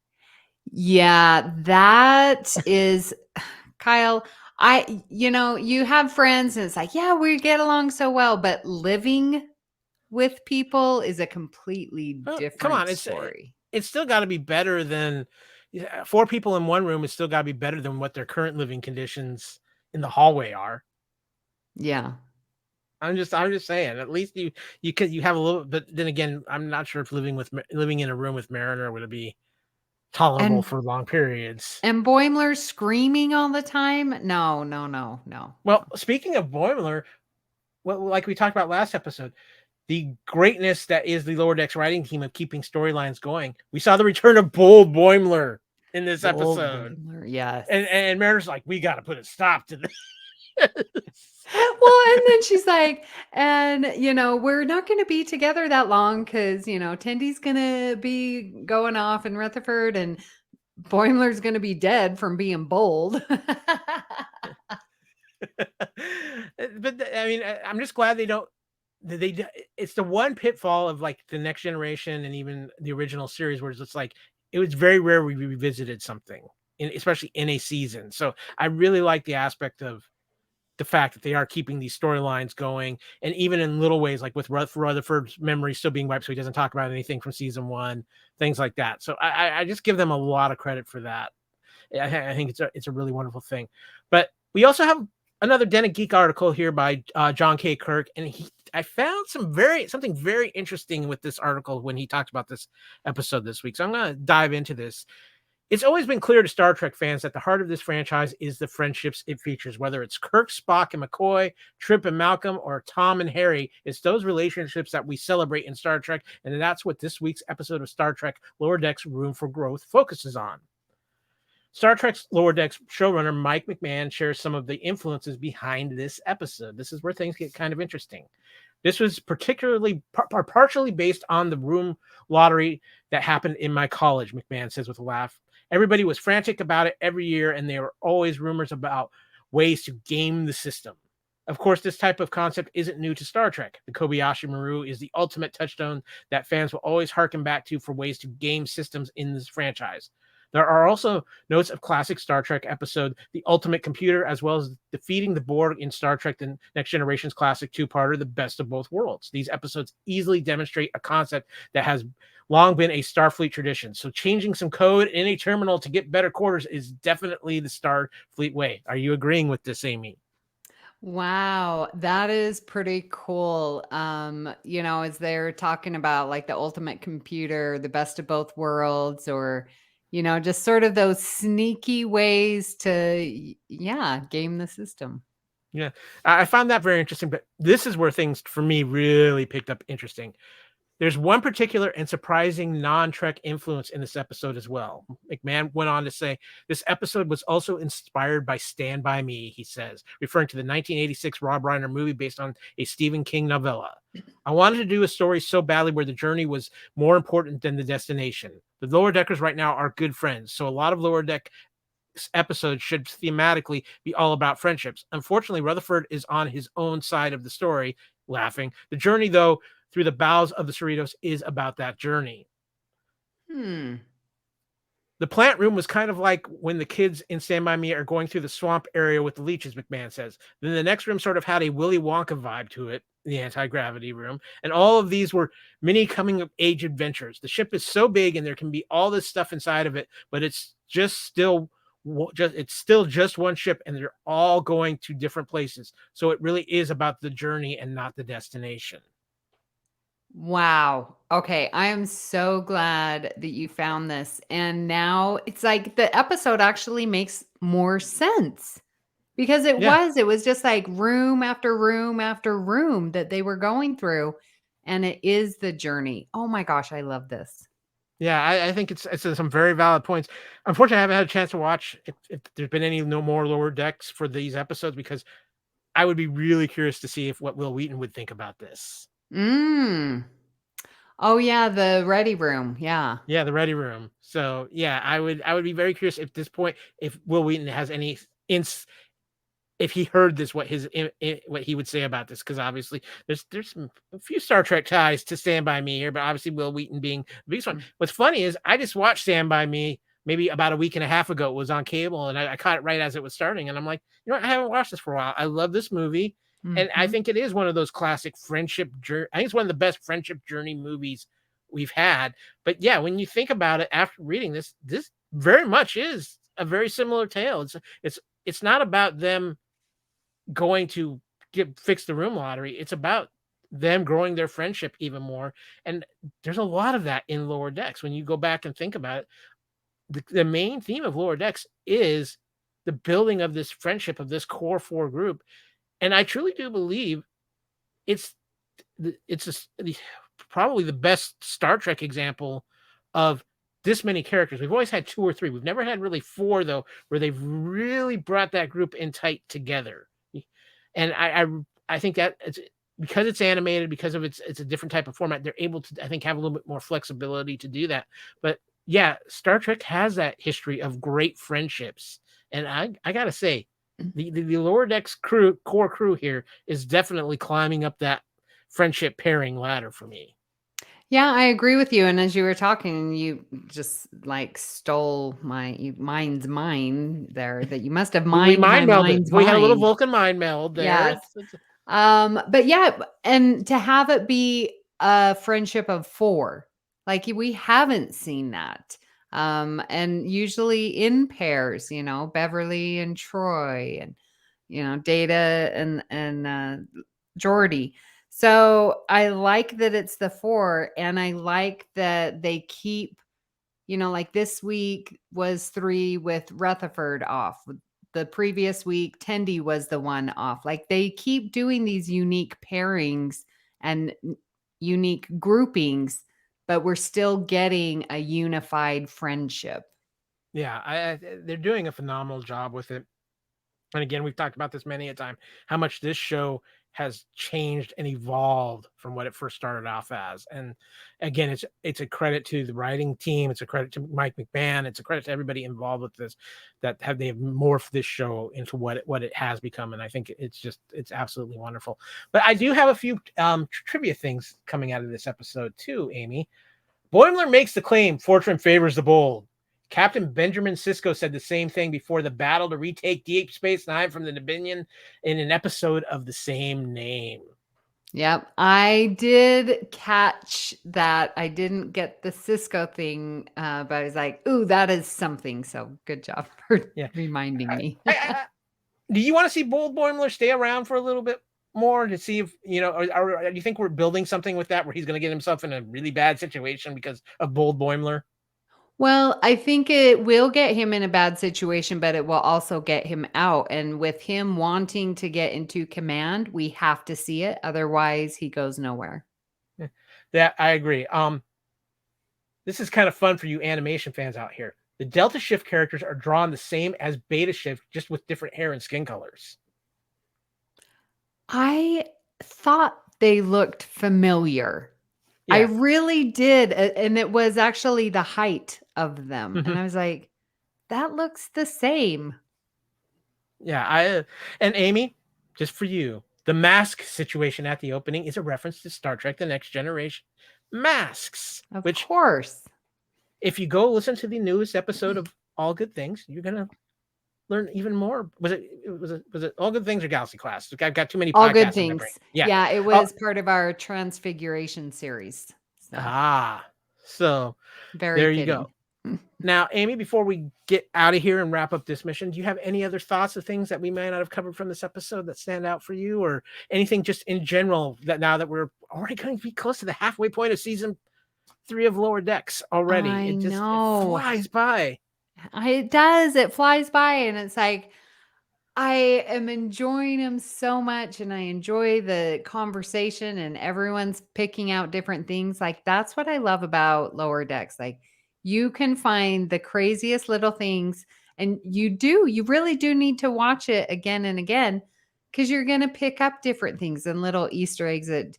Yeah, that is, Kyle, you have friends and it's like, yeah, we get along so well, but living with people is a completely different story. It's still got to be better than 4 people in one room. It's still got to be better than what their current living conditions in the hallway are. Yeah. I'm just saying, at least you have a little, but then again, I'm not sure if living in a room with Mariner would be tolerable for long periods. And Boimler screaming all the time? No. Well, speaking of Boimler, like we talked about last episode, the greatness that is the Lower Decks writing team of keeping storylines going. We saw the return of Bold Boimler in this episode. Boimler, yes. And Mariner's like, we got to put a stop to this. Well, and then she's like, and we're not going to be together that long because Tendy's going to be going off in Rutherford and Boimler's going to be dead from being bold. But I mean, I'm just glad it's the one pitfall of like the Next Generation and even the original series where it's like it was very rare we revisited something, especially in a season. So I really like the aspect of the fact that they are keeping these storylines going, and even in little ways, like with Rutherford's memory still being wiped, so he doesn't talk about anything from season 1, things like that. So I just give them a lot of credit for that. I think it's a really wonderful thing. But we also have another Den of Geek article here by John K. Kirk, and I found something very interesting with this article when he talked about this episode this week. So I'm going to dive into this. It's always been clear to Star Trek fans that the heart of this franchise is the friendships it features, whether it's Kirk, Spock, and McCoy, Trip and Malcolm, or Tom and Harry. It's those relationships that we celebrate in Star Trek, and that's what this week's episode of Star Trek Lower Decks Room for Growth focuses on. Star Trek's Lower Decks showrunner Mike McMahon shares some of the influences behind this episode. This is where things get kind of interesting. This was partially based on the room lottery that happened in my college, McMahon says with a laugh. Everybody was frantic about it every year, and there were always rumors about ways to game the system. Of course, this type of concept isn't new to Star Trek. The Kobayashi Maru is the ultimate touchstone that fans will always harken back to for ways to game systems in this franchise. There are also notes of classic Star Trek episode The Ultimate Computer, as well as defeating the Borg in Star Trek The Next Generation's classic two-parter, The Best of Both Worlds. These episodes easily demonstrate a concept that has long been a Starfleet tradition. So changing some code in a terminal to get better quarters is definitely the Starfleet way. Are you agreeing with this, Amy? Wow, that is pretty cool. As they're talking about like the ultimate computer, the best of both worlds, or just sort of those sneaky ways to game the system. Yeah, I found that very interesting, but this is where things for me really picked up interesting. There's one particular and surprising non-Trek influence in this episode as well. McMahon went on to say, this episode was also inspired by Stand By Me, he says, referring to the 1986 Rob Reiner movie based on a Stephen King novella. I wanted to do a story so badly where the journey was more important than the destination. The Lower Deckers right now are good friends, so a lot of Lower Deck episodes should thematically be all about friendships. Unfortunately, Rutherford is on his own side of the story, laughing. The journey, though, through the bowels of the Cerritos is about that journey. The plant room was kind of like when the kids in Stand By Me are going through the swamp area with the leeches, McMahon says. Then the next room sort of had a Willy Wonka vibe to it, the anti-gravity room. And all of these were mini coming-of-age adventures. The ship is so big and there can be all this stuff inside of it, but it's still just one ship and they're all going to different places. So it really is about the journey and not the destination. Wow. Okay. I am so glad that you found this. And now it's like the episode actually makes more sense because it was just like room after room after room that they were going through. And it is the journey. Oh my gosh. I love this. Yeah, I think it's some very valid points. Unfortunately, I haven't had a chance to watch if there's been any more Lower Decks for these episodes because I would be really curious to see what Will Wheaton would think about this. Oh yeah, the ready room. Yeah. Yeah, the ready room. So yeah, I would be very curious at this point if Will Wheaton has any if he heard this, what he would say about this, because obviously there's a few Star Trek ties to Stand By Me here, but obviously Will Wheaton being the biggest one. What's funny is I just watched Stand By Me maybe about a week and a half ago. It was on cable, and I caught it right as it was starting, and I'm like, I haven't watched this for a while. I love this movie. And I think it is one of those classic friendship journey. I think it's one of the best friendship journey movies we've had. But yeah, when you think about it after reading this very much is a very similar tale. It's not about them going to fix the room lottery. It's about them growing their friendship even more. And there's a lot of that in Lower Decks. When you go back and think about it, the main theme of Lower Decks is the building of this friendship of this core four group. And I truly do believe it's probably the best Star Trek example of this many characters. We've always had 2 or 3. We've never had really 4, though, where they've really brought that group in tight together. And I think that it's because it's animated, because of it's a different type of format, they're able to, I think, have a little bit more flexibility to do that. But yeah, Star Trek has that history of great friendships. And I got to say, the Lower Decks core crew here is definitely climbing up that friendship pairing ladder for me. Yeah, I agree with you. And as you were talking, you just like stole my mind's mind there. That you must have mind's We had a little Vulcan mind meld there. Yes. But yeah, and to have it be a friendship of 4, like we haven't seen that. And usually in pairs, Beverly and Troy, and Data and Geordi. So I like that it's the 4, and I like that they keep like this week was 3 with Rutherford off. The previous week, Tendy was the one off. Like they keep doing these unique pairings and unique groupings, but we're still getting a unified friendship. Yeah, they're doing a phenomenal job with it. And again, we've talked about this many a time, how much this show has changed and evolved from what it first started off as. And again, it's a credit to the writing team, it's a credit to Mike McMahon, it's a credit to everybody involved with this they have morphed this show into what it has become. And I think it's absolutely wonderful. But I do have a few trivia things coming out of this episode too, Amy. Boimler makes the claim Fortune favors the bold. Captain Benjamin Sisko said the same thing before the battle to retake Deep Space Nine from the Dominion in an episode of the same name. Yep, I did catch that. I didn't get the Sisko thing, but I was like, ooh, that is something. So good job for reminding me. Do you want to see Bold Boimler stay around for a little bit more to see if, or do you think we're building something with that where he's going to get himself in a really bad situation because of Bold Boimler? Well, I think it will get him in a bad situation, but it will also get him out. And with him wanting to get into command, we have to see it. Otherwise, he goes nowhere. That I agree. This is kind of fun for you animation fans out here. The Delta Shift characters are drawn the same as Beta Shift, just with different hair and skin colors. I thought they looked familiar. Yeah. I really did. And it was actually the height of them. Mm-hmm. And I was like, that looks the same. Yeah. And Amy, just for you, the mask situation at the opening is a reference to Star Trek: The Next Generation masks. Of course. If you go listen to the newest episode of All Good Things, you're going to learn even more. Was it All Good Things or Galaxy Class? I've got too many podcasts. All Good Things. In my brain. Yeah. Yeah, it was part of our Transfiguration series. So very there fitting. You go. Now, Amy, before we get out of here and wrap up this mission, do you have any other thoughts of things that we might not have covered from this episode that stand out for you, or anything just in general that now that we're already going to be close to the halfway point of season 3 of Lower Decks already? It flies by. It does. It flies by. And it's like, I am enjoying them so much, and I enjoy the conversation, and everyone's picking out different things. Like, that's what I love about Lower Decks. Like, you can find the craziest little things, and you really do need to watch it again and again, because you're going to pick up different things and little Easter eggs that,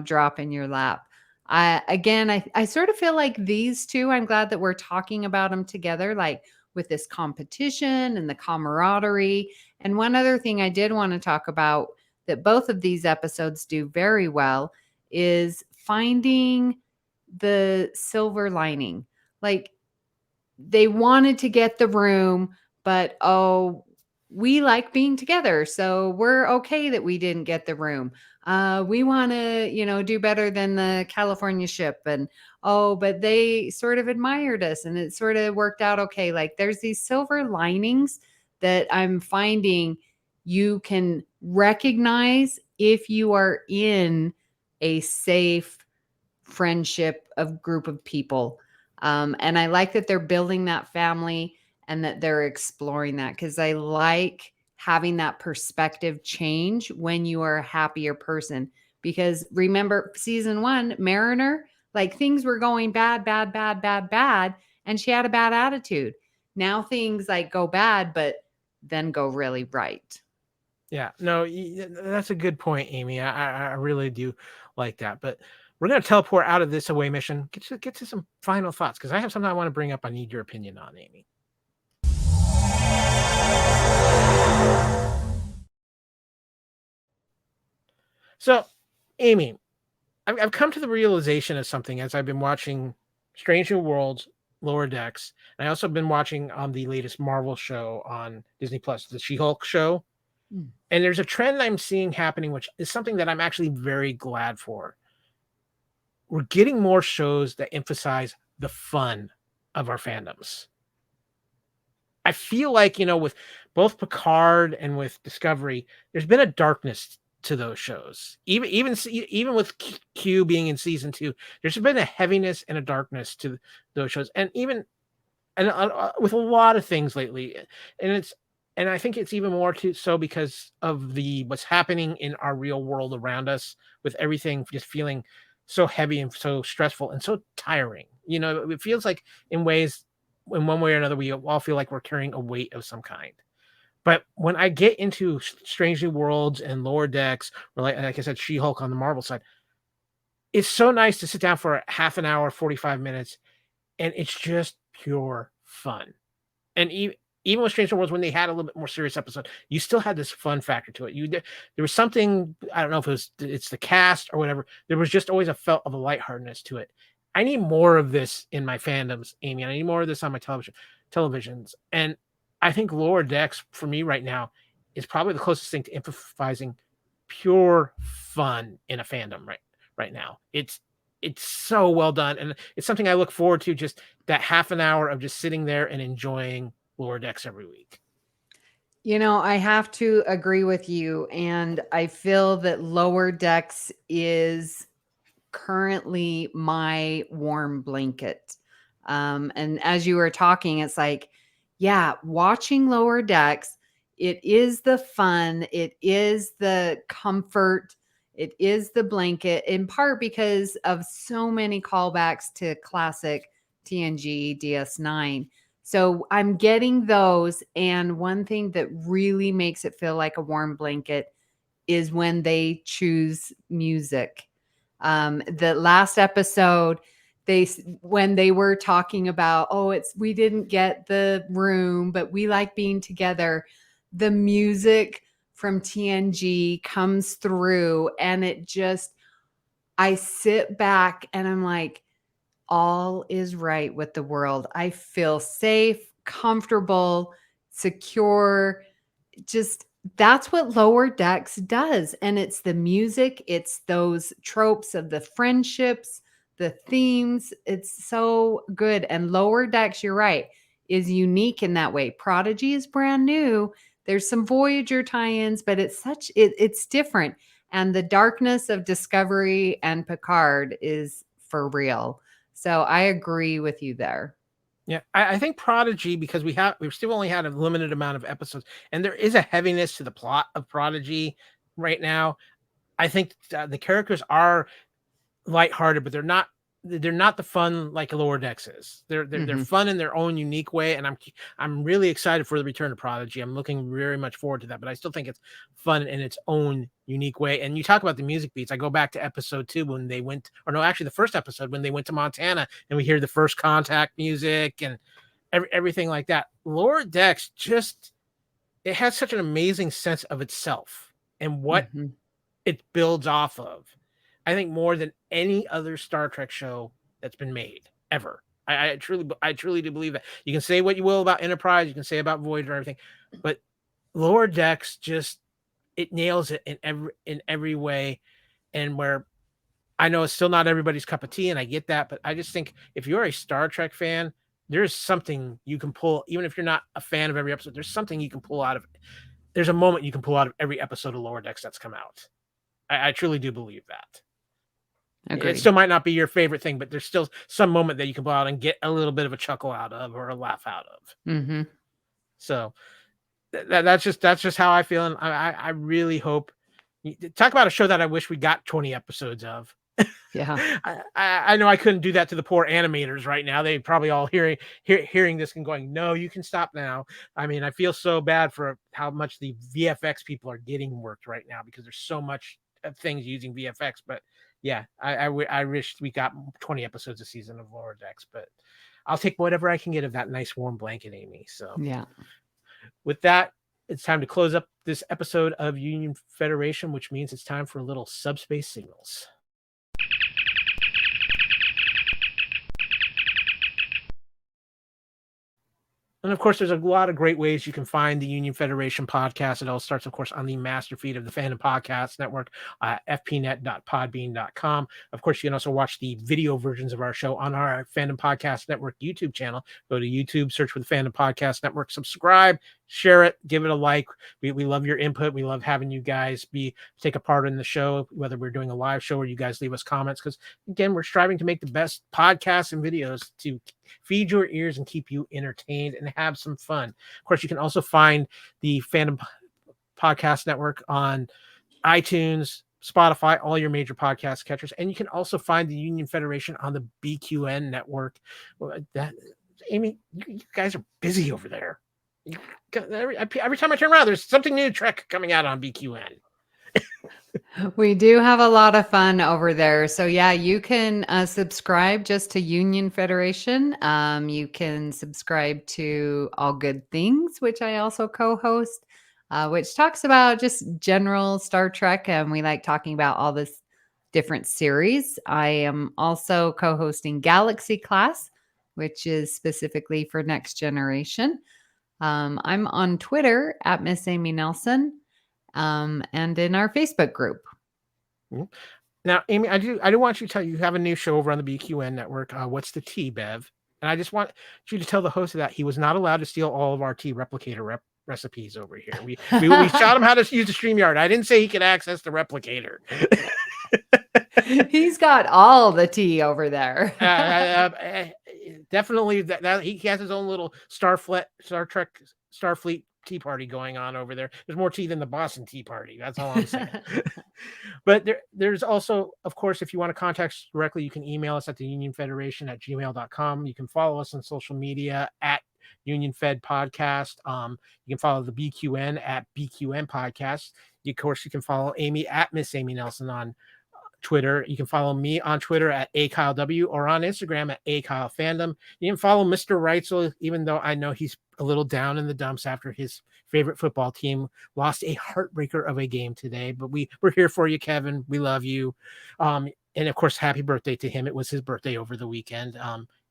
drop in your lap. I sort of feel like these two, I'm glad that we're talking about them together, like with this competition and the camaraderie. And one other thing I did want to talk about that both of these episodes do very well is finding the silver lining. Like, they wanted to get the room, but we like being together, so we're okay that we didn't get the room. We want to, do better than the California ship, and but they sort of admired us, and it sort of worked out okay. Like, there's these silver linings that I'm finding you can recognize if you are in a safe friendship of group of people. And I like that they're building that family and that they're exploring that, because I like having that perspective change when you are a happier person. Because remember season 1, Mariner, like, things were going bad, and she had a bad attitude. Now things like go bad, but then go really right. Yeah, no, that's a good point, Amy. I really do like that. But we're going to teleport out of this away mission. Get to some final thoughts, because I have something I want to bring up. I need your opinion on, Amy. So, Amy, I've come to the realization of something as I've been watching Strange New Worlds, Lower Decks, and I also been watching the latest Marvel show on Disney Plus, the She-Hulk show. And there's a trend I'm seeing happening, which is something that I'm actually very glad for. We're getting more shows that emphasize the fun of our fandoms. I feel like, with both Picard and with Discovery, there's been a darkness to those shows. Even with Q being in season 2, there's been a heaviness and a darkness to those shows, and with a lot of things lately, and I think it's even more so because of what's happening in our real world around us, with everything just feeling so heavy and so stressful and so tiring. It feels like in one way or another, we all feel like we're carrying a weight of some kind. But when I get into Strange New Worlds and Lower Decks, or like I said, She-Hulk on the Marvel side, it's so nice to sit down for a half an hour, 45 minutes, and it's just pure fun. And even with Strange New Worlds, when they had a little bit more serious episode, you still had this fun factor to it. There was something, I don't know if it's the cast or whatever. There was just always a felt of a lightheartedness to it. I need more of this in my fandoms, Amy. I need more of this on my televisions. And I think Lower Decks for me right now is probably the closest thing to emphasizing pure fun in a fandom right now. It's so well done, and it's something I look forward to, just that half an hour of just sitting there and enjoying Lower Decks every week. I have to agree with you, and I feel that Lower Decks is currently my warm blanket. And as you were talking, it's like, yeah, watching Lower Decks, it is the fun, it is the comfort, it is the blanket, in part because of so many callbacks to classic TNG DS9. So I'm getting those. And one thing that really makes it feel like a warm blanket is when they choose music. The last episode, when they were talking about, we didn't get the room, but we like being together. The music from TNG comes through, and I sit back and I'm like, all is right with the world. I feel safe, comfortable, secure. Just that's what Lower Decks does. And it's the music, it's those tropes of the friendships, the themes. It's so good. And Lower Decks, you're right, is unique in that way. Prodigy is brand new. There's some Voyager tie-ins, but it's different. And the darkness of Discovery and Picard is for real. So I agree with you there. Yeah, I think Prodigy, because we've still only had a limited amount of episodes, and there is a heaviness to the plot of Prodigy right now. I think the characters are lighthearted, but they're not the fun like Lower Decks is. They're fun in their own unique way, and I'm really excited for the return of Prodigy. I'm looking very much forward to that, but I still think it's fun in its own unique way. And you talk about the music beats. I go back to episode 2 when they went, or no, actually the first episode when they went to Montana, and we hear the first contact music and everything like that. Lower Decks it has such an amazing sense of itself and what it builds off of. I think more than any other Star Trek show that's been made ever. I truly do believe that. You can say what you will about Enterprise, you can say about Voyager and everything, but Lower Decks it nails it in every way. And where I know it's still not everybody's cup of tea, and I get that, but I just think if you're a Star Trek fan, there's something you can pull, even if you're not a fan of every episode. There's something you can pull out of it. There's a moment you can pull out of every episode of Lower Decks that's come out. I truly do believe that. Agreed. It still might not be your favorite thing, but there's still some moment that you can pull out and get a little bit of a chuckle out of, or a laugh out of. So that's just how I feel, and I really hope. Talk about a show that I wish we got 20 episodes of. Yeah, I know I couldn't do that to the poor animators right now. They probably all hearing this and going, "No, you can stop now." I mean, I feel so bad for how much the VFX people are getting worked right now, because there's so much of things using VFX, but. Yeah, I wish we got 20 episodes a season of Lower Decks, but I'll take whatever I can get of that nice warm blanket, Amy. So yeah. With that, it's time to close up this episode of Union Federation, which means it's time for a little subspace signals. And of course, there's a lot of great ways you can find the Union Federation podcast. It all starts, of course, on the master feed of the Fandom Podcast Network, fpnet.podbean.com. Of course, you can also watch the video versions of our show on our Fandom Podcast Network YouTube channel. Go to YouTube, search for the Fandom Podcast Network, subscribe, share it, give it a like. We love your input. We love having you guys take a part in the show, whether we're doing a live show or you guys leave us comments. Because again, we're striving to make the best podcasts and videos to feed your ears and keep you entertained and have some fun. Of course, you can also find the Fandom Podcast Network on iTunes, Spotify, all your major podcast catchers. And you can also find the Union Federation on the BQN network. Amy, you guys are busy over there. Every time I turn around, there's something new Trek coming out on BQN. We do have a lot of fun over there. So yeah, you can subscribe just to Union Federation. You can subscribe to All Good Things, which I also co-host, which talks about just general Star Trek. And we like talking about all this different series. I am also co-hosting Galaxy Class, which is specifically for Next Generation. I'm on Twitter at Miss Amy Nelson. And in our Facebook group. Now, Amy, I do want you to tell you have a new show over on the BQN network. What's the tea, Bev? And I just want you to tell the host of that he was not allowed to steal all of our tea replicator recipes over here. We shot him how to use the StreamYard. I didn't say he could access the replicator. He's got all the tea over there. Definitely that he has his own little Star Trek Starfleet tea party going on over there. There's more tea than the Boston Tea Party. That's all I'm saying. But there's also, of course, if you want to contact us directly, you can email us at theunionfederation@gmail.com. You can follow us on social media at Union Fed Podcast. You can follow the BQN at BQN Podcast. Of course, you can follow Amy at Miss Amy Nelson on Twitter. You can follow me on Twitter at AKyleW or on Instagram at AKyleFandom. You can follow Mr. Reitzel, even though I know he's a little down in the dumps after his favorite football team lost a heartbreaker of a game today. But we're here for you, Kevin. We love you. And of course, happy birthday to him. It was his birthday over the weekend.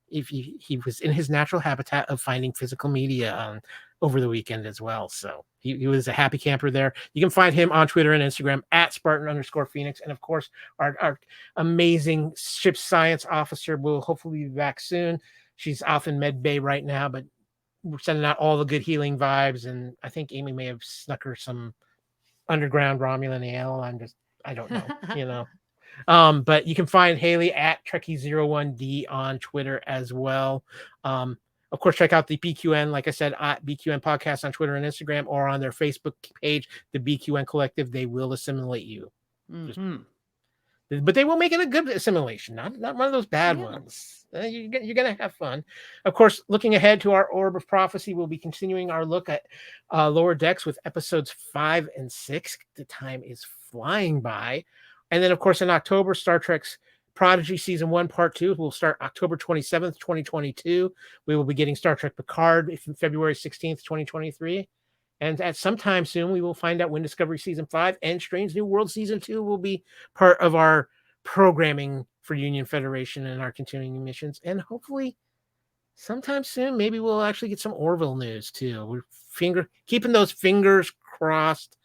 If he was in his natural habitat of finding physical media over the weekend as well. So he was a happy camper there. You can find him on Twitter and Instagram at Spartan_Phoenix. And of course, our amazing ship science officer will hopefully be back soon. She's off in Med Bay right now, but we're sending out all the good healing vibes. And I think Amy may have snuck her some underground Romulan ale. I don't know, but you can find Hayley at Trekkie01D on Twitter as well. Of course, check out the BQN, like I said, at BQN Podcast on Twitter and Instagram, or on their Facebook page, the BQN Collective. They will assimilate you. Mm-hmm. But they will make it a good assimilation, not one of those bad ones. You're going to have fun. Of course, looking ahead to our Orb of Prophecy, we'll be continuing our look at Lower Decks with episodes 5 and 6. The time is flying by. And then, of course, in October, Star Trek's Prodigy Season 1, Part 2 will start October 27th, 2022. We will be getting Star Trek Picard February 16th, 2023. And at some time soon, we will find out when Discovery Season 5 and Strange New World Season 2 will be part of our programming for Union Federation and our continuing missions. And hopefully, sometime soon, maybe we'll actually get some Orville news, too. We're keeping those fingers crossed.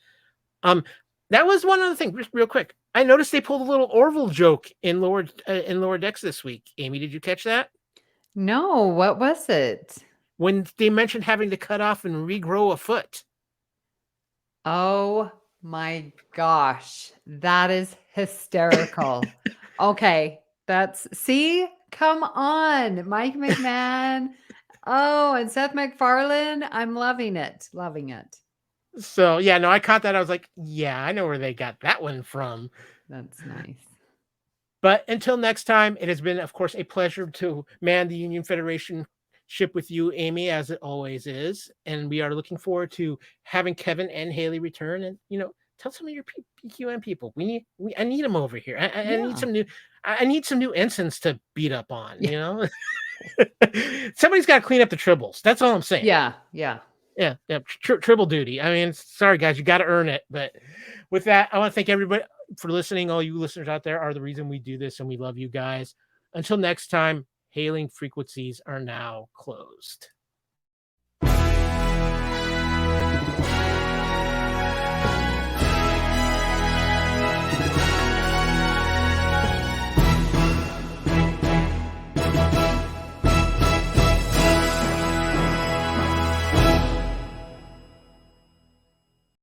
That was one other thing, just real quick. I noticed they pulled a little Orville joke in Lower Decks this week. Amy, did you catch that? No, what was it? When they mentioned having to cut off and regrow a foot. Oh my gosh, that is hysterical. Okay, come on, Mike McMahon. Oh, and Seth MacFarlane. I'm loving it. So, yeah, no, I caught that. I was like, yeah, I know where they got that one from. That's nice. But until next time, it has been, of course, a pleasure to man the Union Federation ship with you, Amy, as it always is. And we are looking forward to having Kevin and Hayley return. And, tell some of your BQN people. I need them over here. I need some new ensigns to beat up on, Somebody's got to clean up the tribbles. That's all I'm saying. Yeah. Triple duty. I mean, sorry guys, you got to earn it. But with that, I want to thank everybody for listening. All you listeners out there are the reason we do this, and we love you guys. Until next time, hailing frequencies are now closed.